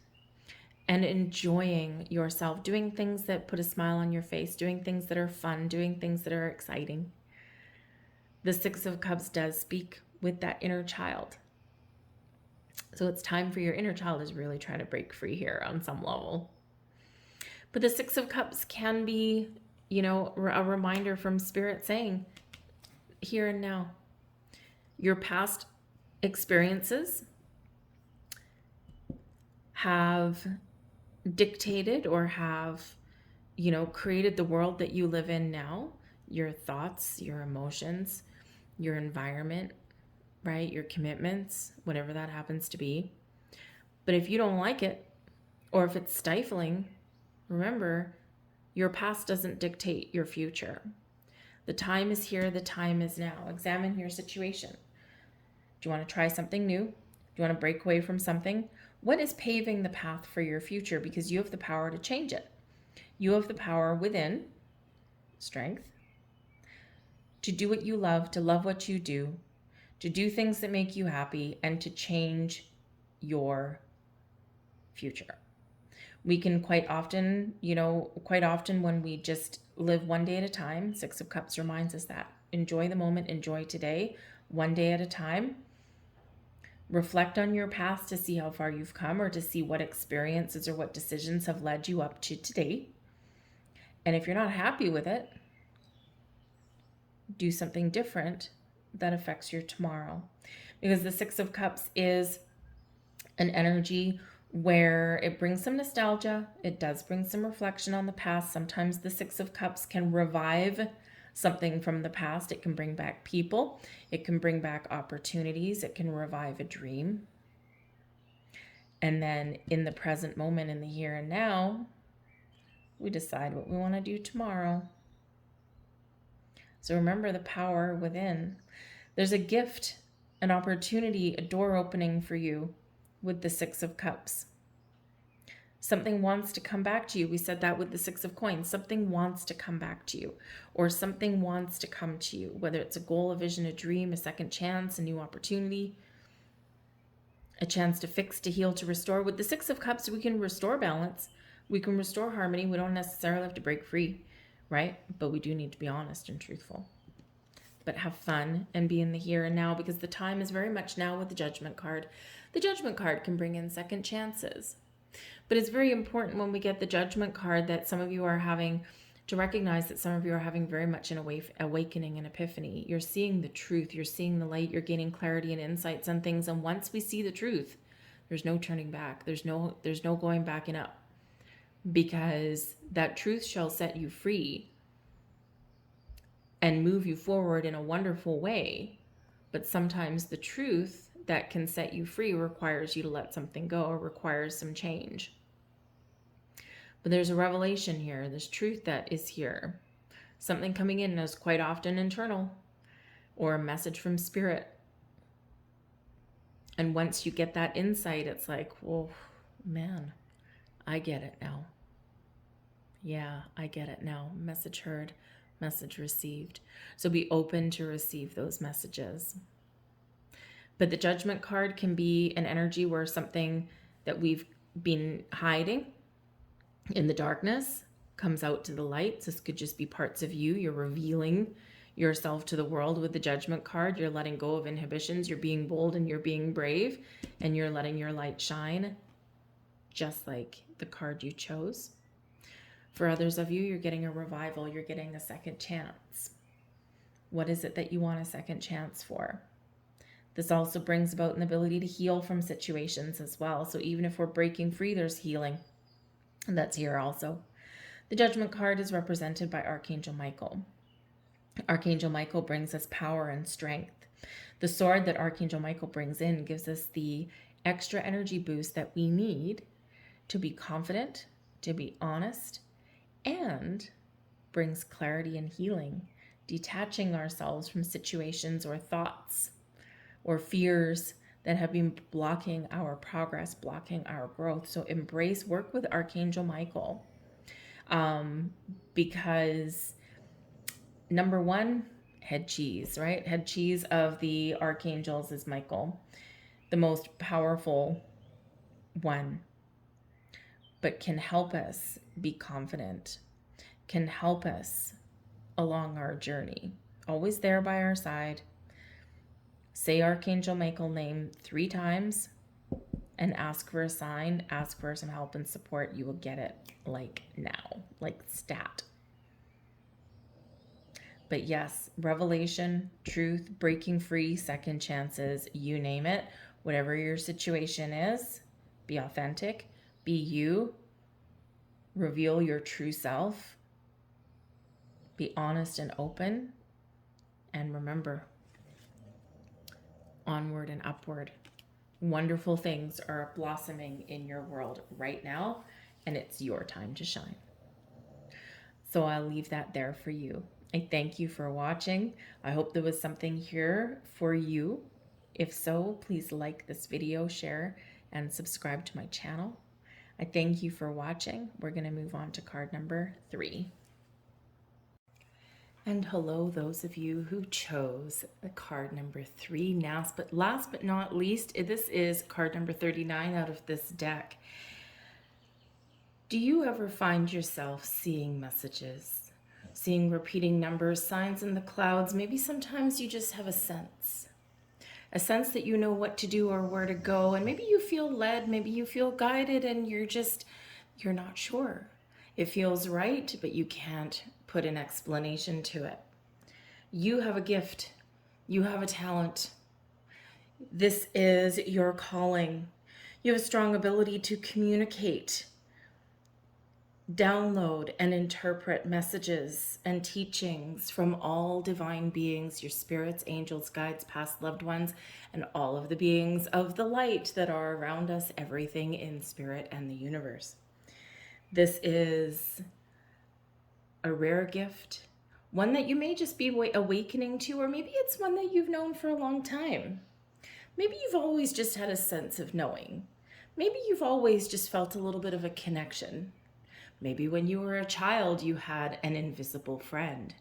and enjoying yourself, doing things that put a smile on your face, doing things that are fun, doing things that are exciting. The Six of Cups does speak with that inner child. So it's time for your inner child is really trying to break free here on some level. But the Six of Cups can be, a reminder from Spirit saying, here and now, your past experiences have dictated or have, created the world that you live in now, your thoughts, your emotions, your environment, right? Your commitments, whatever that happens to be. But if you don't like it, or if it's stifling, remember, your past doesn't dictate your future. The time is here, the time is now. Examine your situation. Do you want to try something new? Do you want to break away from something? What is paving the path for your future? Because you have the power to change it. You have the power within, strength, to do what you love, to love what you do, to do things that make you happy, and to change your future. We can quite often when we just live one day at a time, Six of Cups reminds us that. Enjoy the moment, enjoy today, one day at a time. Reflect on your past to see how far you've come, or to see what experiences or what decisions have led you up to today. And if you're not happy with it, do something different that affects your tomorrow. Because the Six of Cups is an energy where it brings some nostalgia. It does bring some reflection on the past. Sometimes the Six of Cups can revive something from the past. It can bring back people. It can bring back opportunities. It can revive a dream. And then in the present moment, in the here and now, we decide what we want to do tomorrow. So remember the power within. There's a gift, an opportunity, a door opening for you with the Six of Cups. Something wants to come back to you. We said that with the Six of Coins. Something wants to come back to you, or something wants to come to you, whether it's a goal, a vision, a dream, a second chance, a new opportunity, a chance to fix, to heal, to restore. With the Six of Cups, we can restore balance. We can restore harmony. We don't necessarily have to break free, right? But we do need to be honest and truthful. But have fun and be in the here and now, because the time is very much now with the Judgment card. The Judgment card can bring in second chances. But it's very important when we get the Judgment card that some of you are having to recognize that some of you are having very much an awakening and epiphany. You're seeing the truth. You're seeing the light. You're gaining clarity and insights on things. And once we see the truth, there's no turning back. There's no going back and up, because that truth shall set you free and move you forward in a wonderful way. But sometimes the truth that can set you free requires you to let something go, or requires some change. But there's a revelation here. There's truth that is here. Something coming in is quite often internal, or a message from Spirit. And once you get that insight, it's like, well, man, I get it now. Yeah, I get it now. Message heard, message received. So be open to receive those messages. But the Judgment card can be an energy where something that we've been hiding in the darkness comes out to the light. This could just be parts of you. You're revealing yourself to the world with the Judgment card. You're letting go of inhibitions. You're being bold and you're being brave, and you're letting your light shine, just like the card you chose. For others of you, you're getting a revival. You're getting a second chance. What is it that you want a second chance for? This also brings about an ability to heal from situations as well. So even if we're breaking free, there's healing. And that's here also. The Judgment card is represented by Archangel Michael. Archangel Michael brings us power and strength. The sword that Archangel Michael brings in gives us the extra energy boost that we need to be confident, to be honest, and brings clarity and healing, detaching ourselves from situations or thoughts or fears that have been blocking our progress, blocking our growth. So embrace, work with Archangel Michael, because number one, head cheese, right? Head cheese of the archangels is Michael, the most powerful one, but can help us be confident, can help us along our journey, always there by our side. Say Archangel Michael name 3 times, and ask for a sign, ask for some help and support. You will get it like now, like stat. But yes, revelation, truth, breaking free, second chances, you name it, whatever your situation is, be authentic, be you, reveal your true self, be honest and open, and remember, onward and upward. Wonderful things are blossoming in your world right now, and it's your time to shine. So I'll leave that there for you. I thank you for watching. I hope there was something here for you. If so, please like this video, share, and subscribe to my channel. I thank you for watching. We're going to move on to card number 3. And hello, those of you who chose the card number 3. Last but not least, this is card number 39 out of this deck. Do you ever find yourself seeing messages, seeing repeating numbers, signs in the clouds? Maybe sometimes you just have a sense that you know what to do or where to go, and maybe you feel led, maybe you feel guided, and you're not sure. It feels right, but you can't put an explanation to it. You have a gift. You have a talent. This is your calling. You have a strong ability to communicate, download, and interpret messages and teachings from all divine beings, your spirits, angels, guides, past loved ones, and all of the beings of the light that are around us, everything in spirit and the universe. This is a rare gift, one that you may just be awakening to, or maybe it's one that you've known for a long time. Maybe you've always just had a sense of knowing. Maybe you've always just felt a little bit of a connection. Maybe when you were a child, you had an invisible friend.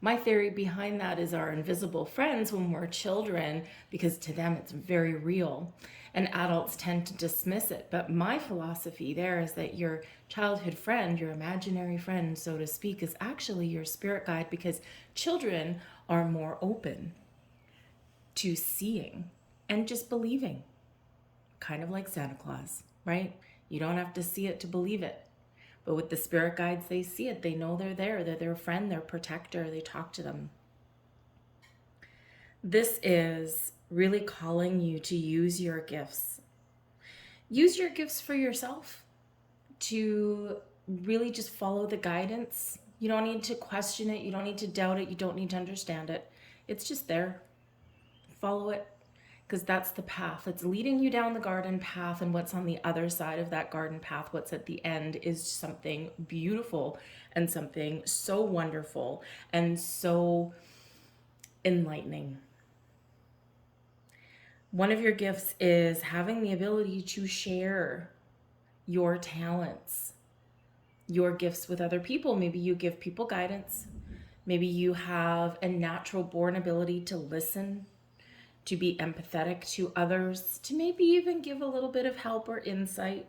My theory behind that is our invisible friends when we're children, because to them it's very real, and adults tend to dismiss it. But my philosophy there is that your childhood friend, your imaginary friend, so to speak, is actually your spirit guide, because children are more open to seeing and just believing. Kind of like Santa Claus, right? You don't have to see it to believe it. But with the spirit guides, they see it. They know they're there. They're their friend, their protector. They talk to them. This is really calling you to use your gifts. Use your gifts for yourself, to really just follow the guidance. You don't need to question it. You don't need to doubt it. You don't need to understand it. It's just there. Follow it, because that's the path. It's leading you down the garden path, and what's on the other side of that garden path, what's at the end, is something beautiful and something so wonderful and so enlightening. One of your gifts is having the ability to share your talents, your gifts with other people. Maybe you give people guidance. Maybe you have a natural born ability to listen, to be empathetic to others, to maybe even give a little bit of help or insight,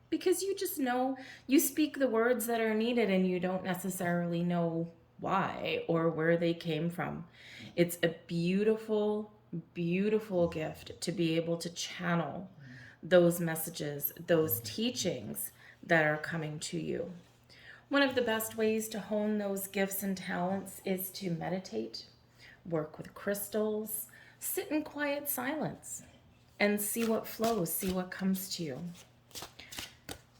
because you just know, you speak the words that are needed and you don't necessarily know why or where they came from. It's a beautiful, beautiful gift to be able to channel those messages, those teachings that are coming to you. One of the best ways to hone those gifts and talents is to meditate, work with crystals, sit in quiet silence and see what flows, see what comes to you.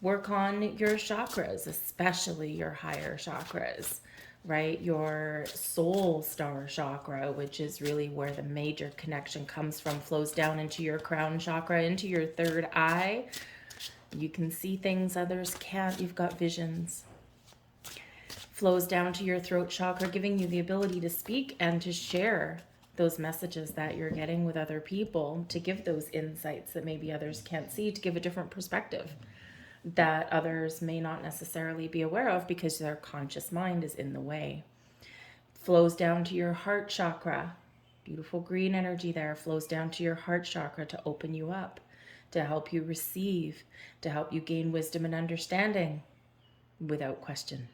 Work on your chakras, especially your higher chakras, right? Your soul star chakra, which is really where the major connection comes from, flows down into your crown chakra, into your third eye. You can see things others can't. You've got visions. Flows down to your throat chakra, giving you the ability to speak and to share those messages that you're getting with other people, to give those insights that maybe others can't see, to give a different perspective that others may not necessarily be aware of because their conscious mind is in the way. Flows down to your heart chakra. Beautiful green energy there flows down to your heart chakra to open you up, to help you receive, to help you gain wisdom and understanding without question.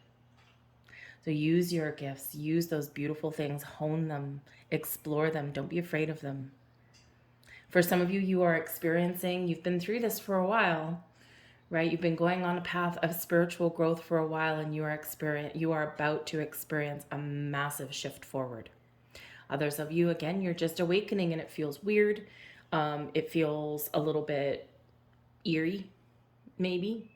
So use your gifts, use those beautiful things, hone them, explore them. Don't be afraid of them. For some of you, you've been through this for a while, right? You've been going on a path of spiritual growth for a while, and you are about to experience a massive shift forward. Others of you, again, you're just awakening and it feels weird. It feels a little bit eerie, maybe.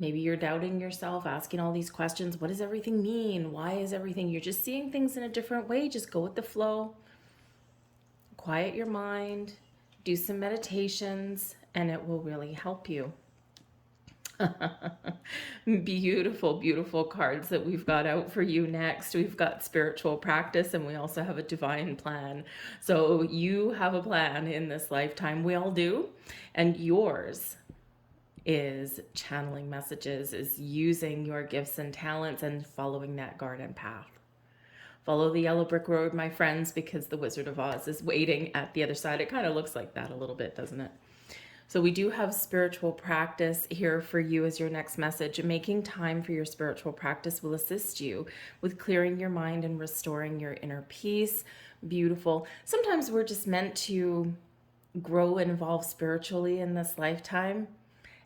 Maybe you're doubting yourself, asking all these questions. What does everything mean? Why is everything? You're just seeing things in a different way. Just go with the flow. Quiet your mind. Do some meditations, and it will really help you. Beautiful, beautiful cards that we've got out for you next. We've got spiritual practice, and we also have a divine plan. So you have a plan in this lifetime. We all do. And yours is channeling messages, is using your gifts and talents and following that garden path. Follow the yellow brick road, my friends, because the Wizard of Oz is waiting at the other side. It kind of looks like that a little bit, doesn't it? So we do have spiritual practice here for you as your next message. Making time for your spiritual practice will assist you with clearing your mind and restoring your inner peace. Beautiful. Sometimes we're just meant to grow and evolve spiritually in this lifetime.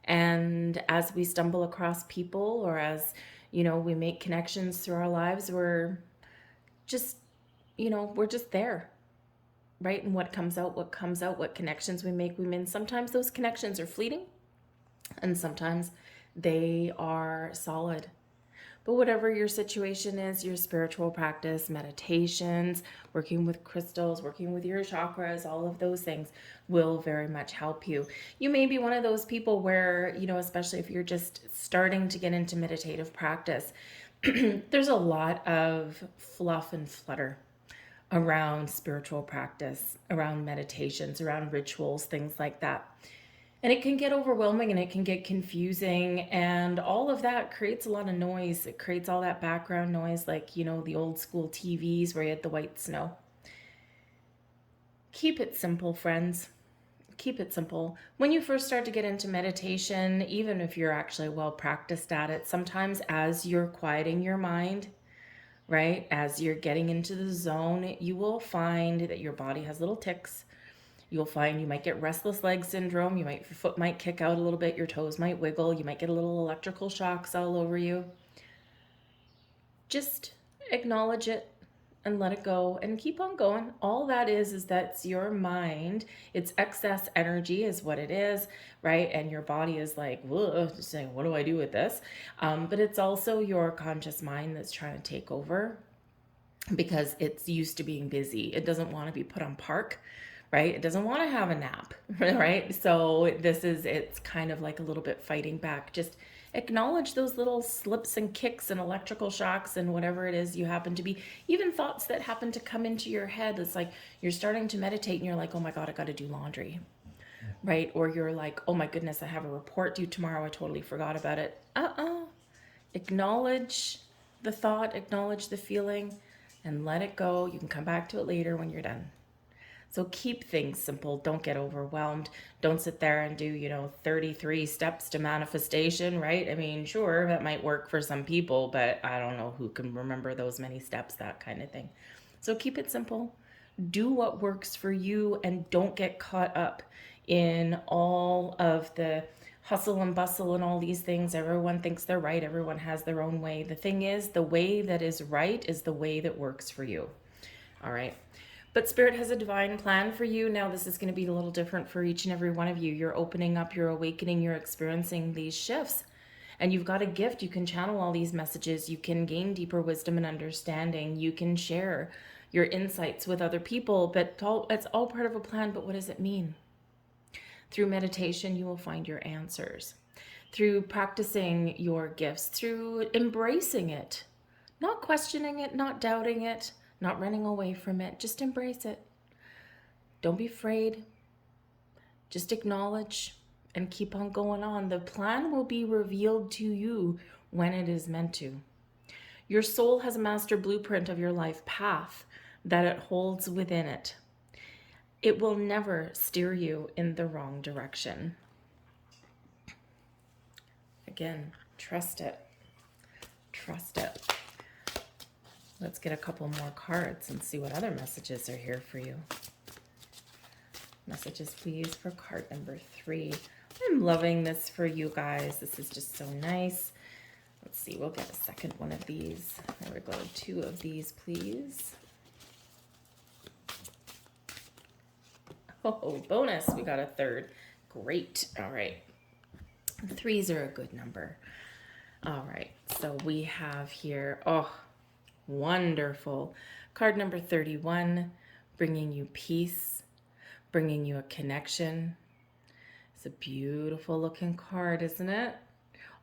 And as we stumble across people, or as, we make connections through our lives, we're just there, right? And what comes out, what connections we make, sometimes those connections are fleeting and sometimes they are solid. But whatever your situation is, your spiritual practice, meditations, working with crystals, working with your chakras, all of those things will very much help you. You may be one of those people where, especially if you're just starting to get into meditative practice, there's a lot of fluff and flutter around spiritual practice, around meditations, around rituals, things like that. And it can get overwhelming and it can get confusing, and all of that creates a lot of noise. It creates all that background noise, like, the old school TVs where you had the white snow. Keep it simple, friends. Keep it simple. When you first start to get into meditation, even if you're actually well practiced at it, sometimes as you're quieting your mind, right, as you're getting into the zone, you will find that your body has little tics. You'll find you might get restless leg syndrome. Your foot might kick out a little bit. Your toes might wiggle. You might get a little electrical shocks all over you. Just acknowledge it and let it go and keep on going. All that is that's your mind. It's excess energy is what it is, right? And your body is like, whoa, saying, what do I do with this? But it's also your conscious mind that's trying to take over because it's used to being busy. It doesn't want to be put on park, right? It doesn't want to have a nap, right? So it's kind of like a little bit fighting back. Just acknowledge those little slips and kicks and electrical shocks and whatever it is you happen to be, even thoughts that happen to come into your head. It's like you're starting to meditate and you're like, oh my God, I got to do laundry, right? Or you're like, oh my goodness, I have a report due tomorrow. I totally forgot about it. Acknowledge the thought, acknowledge the feeling, and let it go. You can come back to it later when you're done. So keep things simple. Don't get overwhelmed. Don't sit there and do, 33 steps to manifestation, right? I mean, sure, that might work for some people, but I don't know who can remember those many steps, that kind of thing. So keep it simple. Do what works for you and don't get caught up in all of the hustle and bustle and all these things. Everyone thinks they're right. Everyone has their own way. The thing is, the way that is right is the way that works for you. All right. But Spirit has a divine plan for you. Now, this is going to be a little different for each and every one of you. You're opening up, you're awakening, you're experiencing these shifts. And you've got a gift. You can channel all these messages. You can gain deeper wisdom and understanding. You can share your insights with other people. But it's all part of a plan. But what does it mean? Through meditation, you will find your answers. Through practicing your gifts, through embracing it, not questioning it, not doubting it, not running away from it. Just embrace it. Don't be afraid. Just acknowledge and keep on going on. The plan will be revealed to you when it is meant to. Your soul has a master blueprint of your life path that it holds within it. It will never steer you in the wrong direction. Again, trust it. Trust it. Let's get a couple more cards and see what other messages are here for you. Messages, please, for card number 3. I'm loving this for you guys. This is just so nice. Let's see, we'll get a second one of these. There we go. 2 of these, please. Oh, bonus. We got a 3rd. Great. All right. 3s are a good number. All right. So we have here, oh, wonderful. Card number 31, bringing you peace, bringing you a connection. It's a beautiful looking card, isn't it?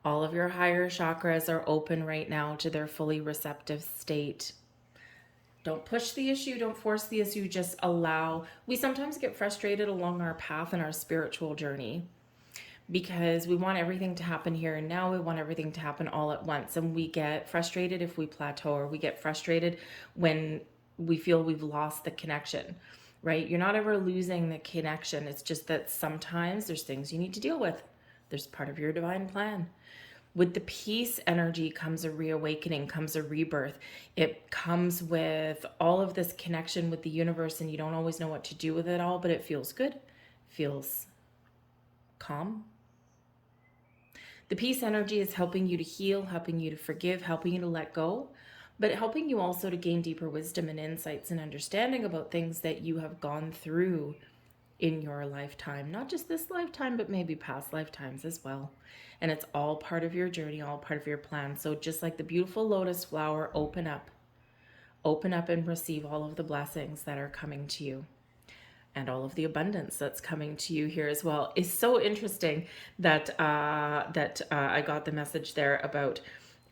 All of your higher chakras are open right now to their fully receptive state. Don't push the issue. Don't force the issue. Just allow. We sometimes get frustrated along our path in our spiritual journey because we want everything to happen here and now. We want everything to happen all at once. And we get frustrated if we plateau, or we get frustrated when we feel we've lost the connection, right? You're not ever losing the connection. It's just that sometimes there's things you need to deal with. There's part of your divine plan. With the peace energy comes a reawakening, comes a rebirth. It comes with all of this connection with the universe, and you don't always know what to do with it all, but it feels good, feels calm. The peace energy is helping you to heal, helping you to forgive, helping you to let go, but helping you also to gain deeper wisdom and insights and understanding about things that you have gone through in your lifetime. Not just this lifetime, but maybe past lifetimes as well. And it's all part of your journey, all part of your plan. So just like the beautiful lotus flower, open up and receive all of the blessings that are coming to you, and all of the abundance that's coming to you here as well. It's so interesting that I got the message there about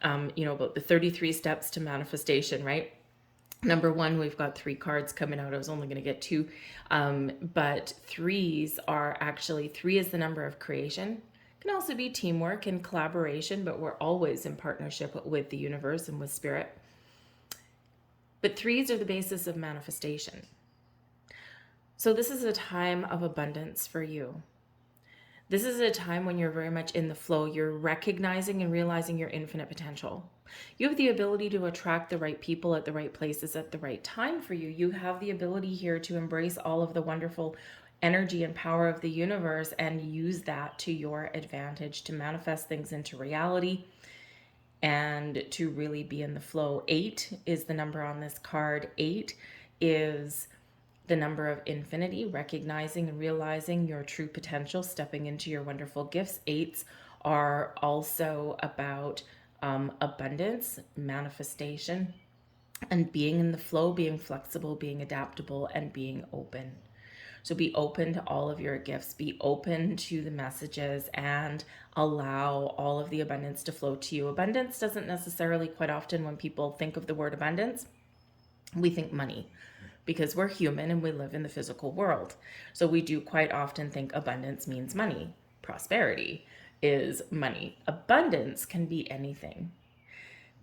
about the 33 steps to manifestation, right? Number 1, we've got 3 cards coming out. I was only going to get 2, but 3s are actually, 3 is the number of creation. It can also be teamwork and collaboration, but we're always in partnership with the universe and with spirit. But 3s are the basis of manifestation. So this is a time of abundance for you. This is a time when you're very much in the flow. You're recognizing and realizing your infinite potential. You have the ability to attract the right people at the right places at the right time for you. You have the ability here to embrace all of the wonderful energy and power of the universe and use that to your advantage to manifest things into reality and to really be in the flow. 8 is the number on this card. 8 is the number of infinity, recognizing and realizing your true potential, stepping into your wonderful gifts. 8s are also about abundance, manifestation, and being in the flow, being flexible, being adaptable, and being open. So be open to all of your gifts, be open to the messages, and allow all of the abundance to flow to you. Abundance doesn't necessarily, quite often when people think of the word abundance, we think money, because we're human and we live in the physical world. So we do quite often think abundance means money. Prosperity is money. Abundance can be anything,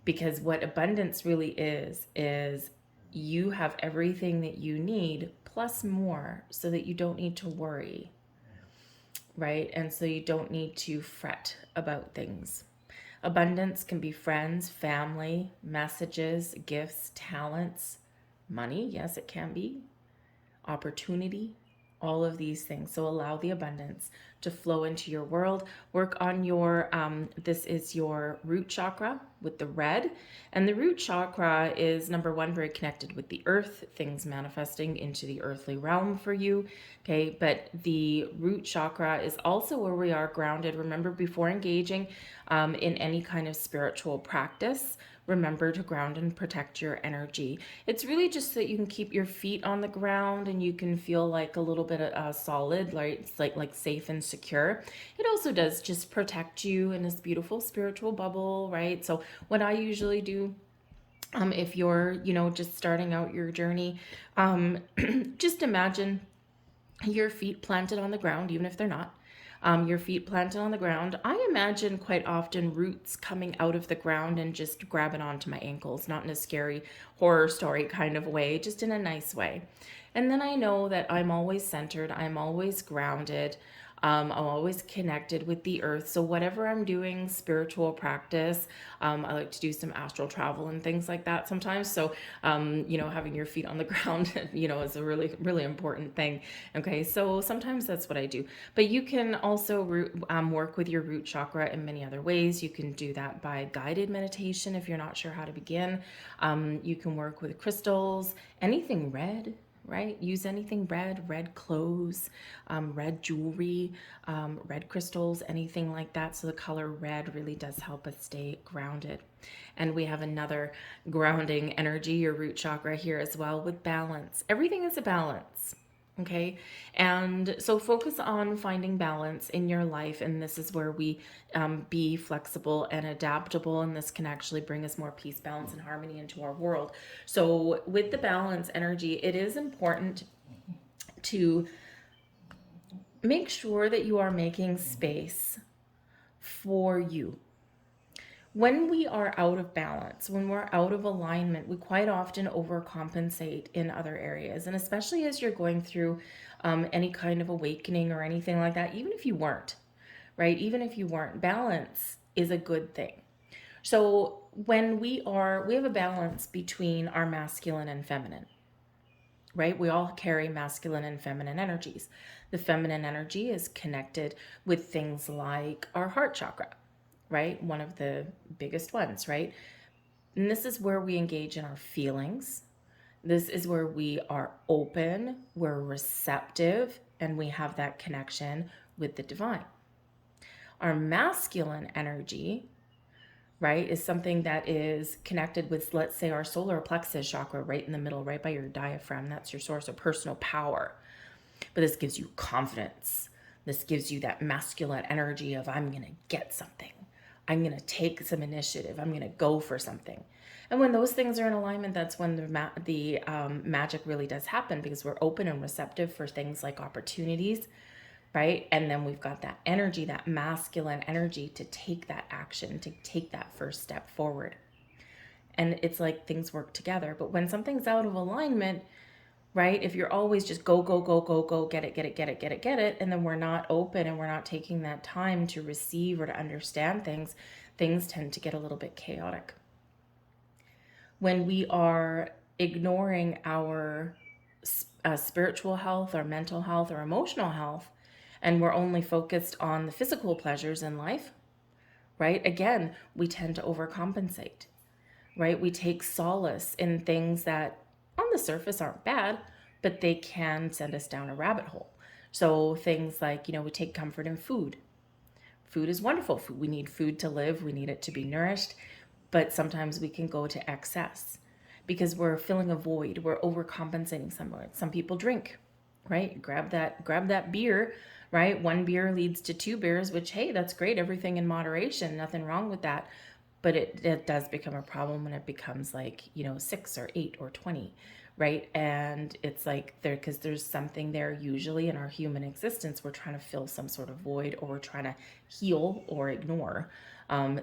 because what abundance really is you have everything that you need plus more, so that you don't need to worry, right? And so you don't need to fret about things. Abundance can be friends, family, messages, gifts, talents, money. Yes, it can be. Opportunity, all of these things. So allow the abundance to flow into your world. Work on your, this is your root chakra with the red. And the root chakra is, number 1, very connected with the earth, things manifesting into the earthly realm for you. Okay, but the root chakra is also where we are grounded. Remember, before engaging in any kind of spiritual practice, remember to ground and protect your energy. It's really just so that you can keep your feet on the ground and you can feel like a little bit solid, like it's like safe and secure. It also does just protect you in this beautiful spiritual bubble, right? So what I usually do, if you're, just starting out your journey, just imagine your feet planted on the ground, even if they're not. Your feet planted on the ground. I imagine quite often roots coming out of the ground and just grabbing onto my ankles, not in a scary horror story kind of way, just in a nice way. And then I know that I'm always centered, I'm always grounded. I'm always connected with the earth. So whatever I'm doing, spiritual practice, I like to do some astral travel and things like that sometimes. So, having your feet on the ground, is a really, really important thing. Okay. So sometimes that's what I do. But you can also work with your root chakra in many other ways. You can do that by guided meditation if you're not sure how to begin. You can work with crystals, anything red, right? Use anything red, red clothes, red jewelry, red crystals, anything like that. So the color red really does help us stay grounded. And we have another grounding energy, your root chakra here as well, with balance. Everything is a balance. Okay. And so focus on finding balance in your life. And this is where we be flexible and adaptable. And this can actually bring us more peace, balance, and harmony into our world. So with the balance energy, it is important to make sure that you are making space for you. When we are out of balance, when we're out of alignment, we quite often overcompensate in other areas. And especially as you're going through any kind of awakening or anything like that, even if you weren't, right? Even if you weren't, balance is a good thing. So when we have a balance between our masculine and feminine, right? We all carry masculine and feminine energies. The feminine energy is connected with things like our heart chakra, right? One of the biggest ones, right? And this is where we engage in our feelings. This is where we are open, we're receptive, and we have that connection with the divine. Our masculine energy, right, is something that is connected with, let's say, our solar plexus chakra right in the middle, right by your diaphragm. That's your source of personal power. But this gives you confidence. This gives you that masculine energy of, I'm going to get something. I'm going to take some initiative. I'm going to go for something. And when those things are in alignment, that's when the magic really does happen, because we're open and receptive for things like opportunities, right? And then we've got that energy, that masculine energy to take that action, to take that first step forward. And it's like things work together. But when something's out of alignment, right? If you're always just go, go, go, go, go, get it, get it, get it, get it, get it, and then we're not open and we're not taking that time to receive or to understand things, things tend to get a little bit chaotic. When we are ignoring our spiritual health, our mental health, our emotional health, and we're only focused on the physical pleasures in life, right? Again, we tend to overcompensate, right? We take solace in things that on the surface aren't bad, but they can send us down a rabbit hole. So things like, we take comfort in food. Food is wonderful. We need food to live. We need it to be nourished. But sometimes we can go to excess because we're filling a void. We're overcompensating somewhere. Some people drink, right? Grab that beer, right? One beer leads to 2 beers, which, hey, that's great. Everything in moderation. Nothing wrong with that. But it does become a problem when it becomes like, 6 or 8 or 20, right? And it's like because there's something there usually in our human existence. We're trying to fill some sort of void, or we're trying to heal or ignore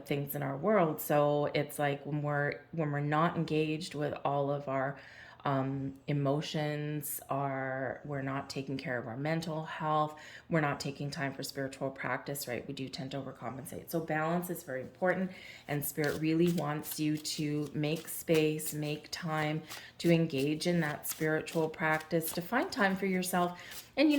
things in our world. So it's like when we're not engaged with all of our emotions, we're not taking care of our mental health, we're not taking time for spiritual practice, right? We do tend to overcompensate. So balance is very important, and Spirit really wants you to make space, make time to engage in that spiritual practice, to find time for yourself. And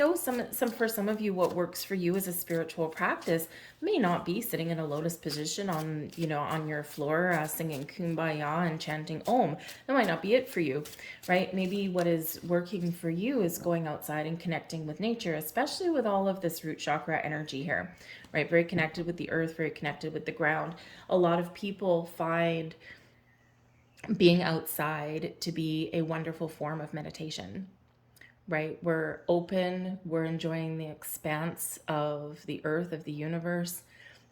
for some of you, what works for you as a spiritual practice may not be sitting in a lotus position on your floor, singing Kumbaya and chanting Om. That might not be it for you, right? Maybe what is working for you is going outside and connecting with nature, especially with all of this root chakra energy here, right? Very connected with the earth, very connected with the ground. A lot of people find being outside to be a wonderful form of meditation, right? We're open, we're enjoying the expanse of the earth, of the universe.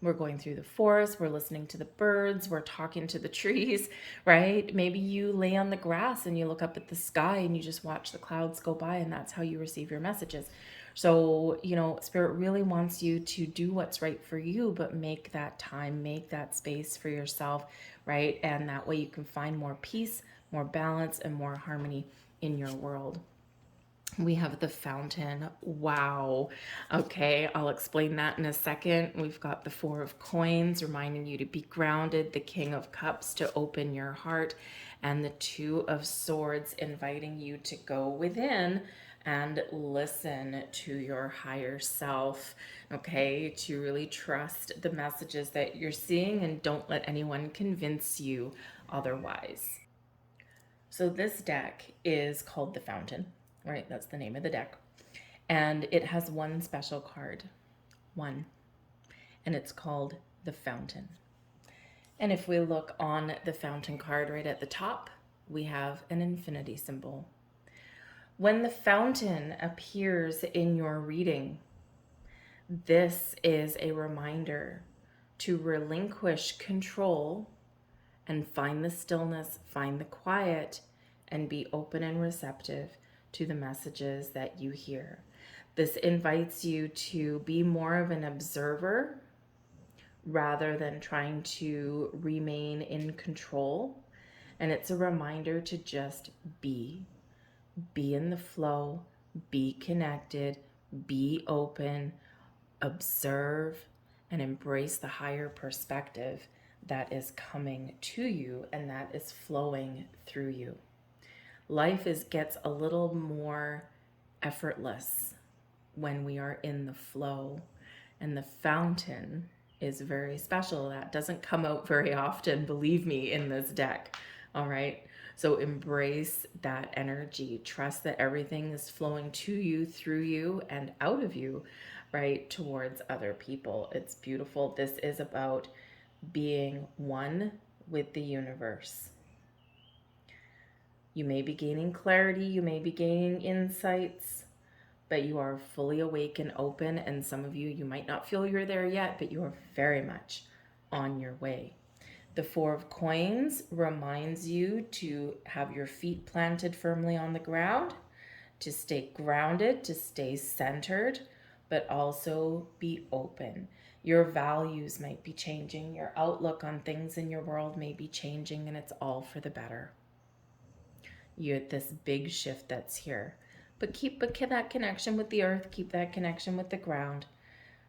We're going through the forest, we're listening to the birds, we're talking to the trees, right? Maybe you lay on the grass and you look up at the sky and you just watch the clouds go by, and that's how you receive your messages. So, Spirit really wants you to do what's right for you, but make that time, make that space for yourself, right? And that way you can find more peace, more balance, and more harmony in your world. We have the Fountain. Wow. Okay, I'll explain that in a second. We've got the Four of Coins, reminding you to be grounded, the King of Cups to open your heart, and the Two of Swords, inviting you to go within and listen to your higher self, okay? To really trust the messages that you're seeing and don't let anyone convince you otherwise. So this deck is called the Fountain, right? That's the name of the deck. And it has one special card, one, and it's called the Fountain. And if we look on the Fountain card right at the top, we have an infinity symbol. When the Fountain appears in your reading, this is a reminder to relinquish control and find the stillness, find the quiet, and be open and receptive to the messages that you hear. This invites you to be more of an observer rather than trying to remain in control. And it's a reminder to just be in the flow, be connected, be open, observe, and embrace the higher perspective that is coming to you and that is flowing through you. Life gets a little more effortless when we are in the flow, and the Fountain is very special. That doesn't come out very often, believe me, in this deck. All right, so embrace that energy. Trust that everything is flowing to you, through you, and out of you, right, towards other people. It's beautiful. This is about being one with the universe. You may be gaining clarity, you may be gaining insights, but you are fully awake and open. And some of you, you might not feel you're there yet, but you are very much on your way. The Four of Coins reminds you to have your feet planted firmly on the ground, to stay grounded, to stay centered, but also be open. Your values might be changing, your outlook on things in your world may be changing, and it's all for the better. You had this big shift that's here. But keep that connection with the earth, keep that connection with the ground,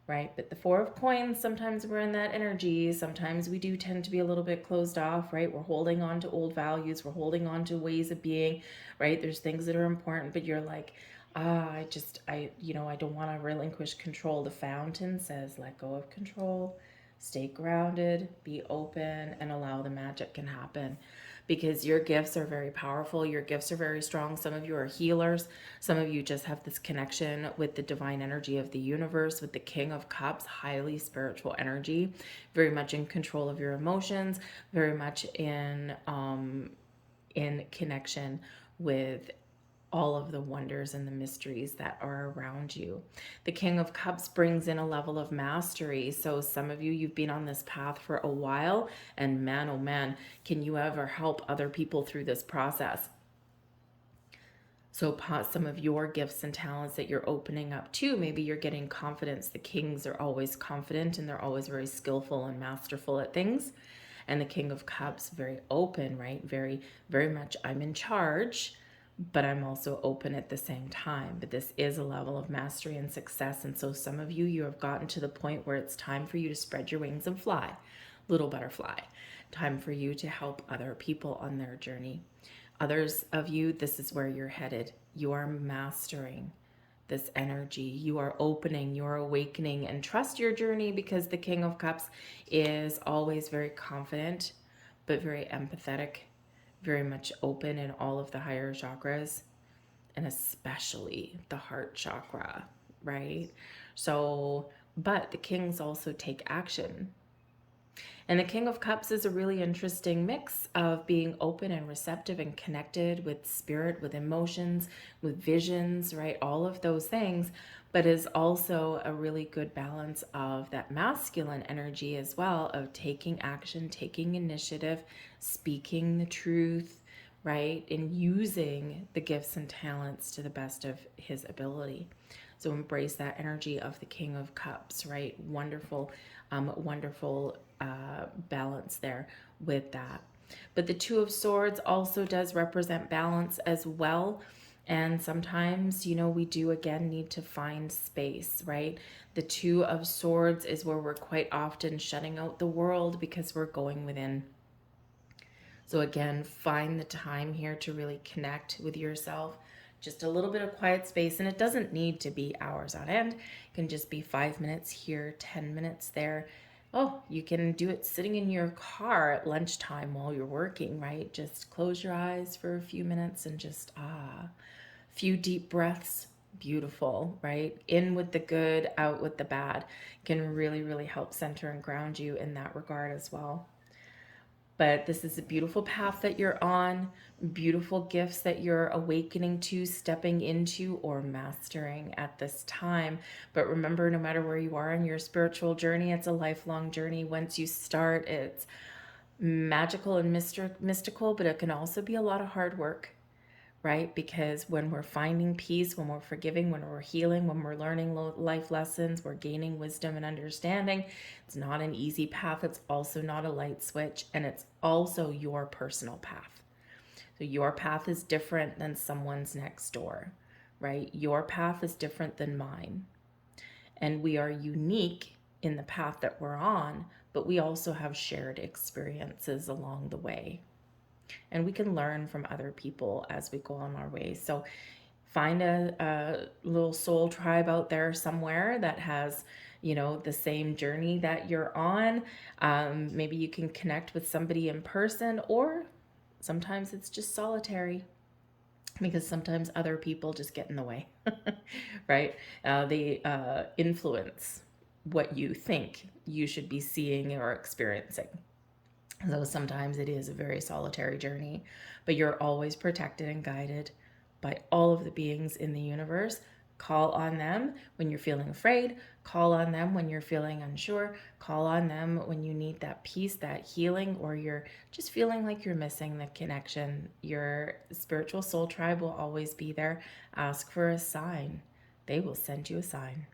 right? But the Four of Coins, sometimes we're in that energy. Sometimes we do tend to be a little bit closed off, right? We're holding on to old values. We're holding on to ways of being, right? There's things that are important, but you're like, I don't want to relinquish control. The Fountain says, let go of control, stay grounded, be open, and allow the magic can happen. Because your gifts are very powerful. Your gifts are very strong. Some of you are healers. Some of you just have this connection with the divine energy of the universe, with the King of Cups, highly spiritual energy, very much in control of your emotions, very much in connection with all of the wonders and the mysteries that are around you. The King of Cups brings in a level of mastery. So some of you, you've been on this path for a while, and man, oh man, can you ever help other people through this process? So some of your gifts and talents that you're opening up to, maybe you're getting confidence. The kings are always confident and they're always very skillful and masterful at things. And the King of Cups, very open, right? Very, very much, I'm in charge, but I'm also open at the same time. But this is a level of mastery and success. And so some of you, you have gotten to the point where it's time for you to spread your wings and fly, little butterfly. Time for you to help other people on their journey. Others of you, this is where you're headed. You are mastering this energy. You are opening, you are awakening, and trust your journey, because the King of Cups is always very confident, but very empathetic, very much open in all of the higher chakras, and especially the heart chakra, right? So, but the kings also take action. And the King of Cups is a really interesting mix of being open and receptive and connected with spirit, with emotions, with visions, right? All of those things, but is also a really good balance of that masculine energy as well, of taking action, taking initiative, speaking the truth, right? And using the gifts and talents to the best of his ability. So embrace that energy of the King of Cups, right? Wonderful, wonderful balance there with that. But the Two of Swords also does represent balance as well. And sometimes, you know, we do again need to find space, right? The Two of Swords is where we're quite often shutting out the world because we're going within. So again, find the time here to really connect with yourself. Just a little bit of quiet space, and it doesn't need to be hours on end. It can just be 5 minutes here, 10 minutes there. Oh, you can do it sitting in your car at lunchtime while you're working, right? Just close your eyes for a few minutes and just few deep breaths. Beautiful, right? In with the good, out with the bad. Can really, really help center and ground you in that regard as well. But this is a beautiful path that you're on, beautiful gifts that you're awakening to, stepping into, or mastering at this time. But remember, no matter where you are in your spiritual journey, it's a lifelong journey. Once you start, it's magical and mystical, but it can also be a lot of hard work, right? Because when we're finding peace, when we're forgiving, when we're healing, when we're learning life lessons, we're gaining wisdom and understanding. It's not an easy path. It's also not a light switch. And it's also your personal path. So your path is different than someone's next door, right? Your path is different than mine. And we are unique in the path that we're on, but we also have shared experiences along the way. And we can learn from other people as we go on our way. So find a little soul tribe out there somewhere that has, you know, the same journey that you're on. Maybe you can connect with somebody in person, or sometimes it's just solitary because sometimes other people just get in the way, right? They influence what you think you should be seeing or experiencing. So sometimes it is a very solitary journey, but you're always protected and guided by all of the beings in the universe. Call on them when you're feeling afraid. Call on them when you're feeling unsure. Call on them when you need that peace, that healing, or you're just feeling like you're missing the connection. Your spiritual soul tribe will always be there. Ask for a sign. They will send you a sign.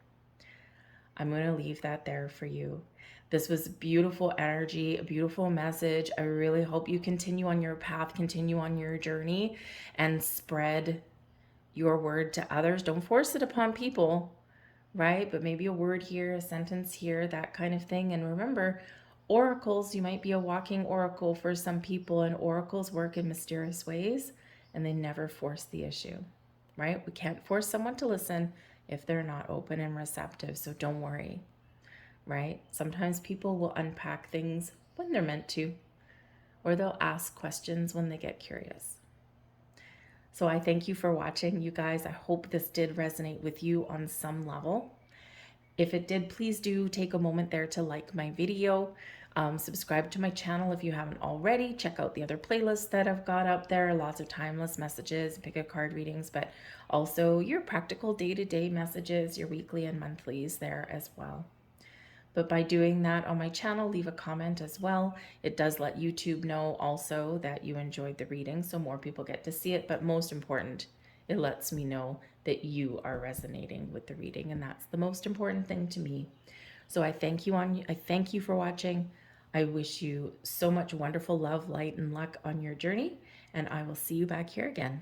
I'm going to leave that there for you. This was beautiful energy, a beautiful message. I really hope you continue on your path, continue on your journey, and spread your word to others. Don't force it upon people, right? But maybe a word here, a sentence here, that kind of thing. And remember, oracles, you might be a walking oracle for some people, and oracles work in mysterious ways, and they never force the issue, right? We can't force someone to listen if they're not open and receptive. So don't worry, right? Sometimes people will unpack things when they're meant to, or they'll ask questions when they get curious. So I thank you for watching, you guys. I hope this did resonate with you on some level. If it did, please do take a moment there to like my video. Subscribe to my channel if you haven't already. Check out the other playlists that I've got up there. Lots of timeless messages, pick a card readings, but also your practical day-to-day messages, your weekly and monthlies there as well. But by doing that on my channel, leave a comment as well. It does let YouTube know also that you enjoyed the reading, so more people get to see it. But most important, it lets me know that you are resonating with the reading, and that's the most important thing to me. So I thank you for watching. I wish you so much wonderful love, light, and luck on your journey, and I will see you back here again.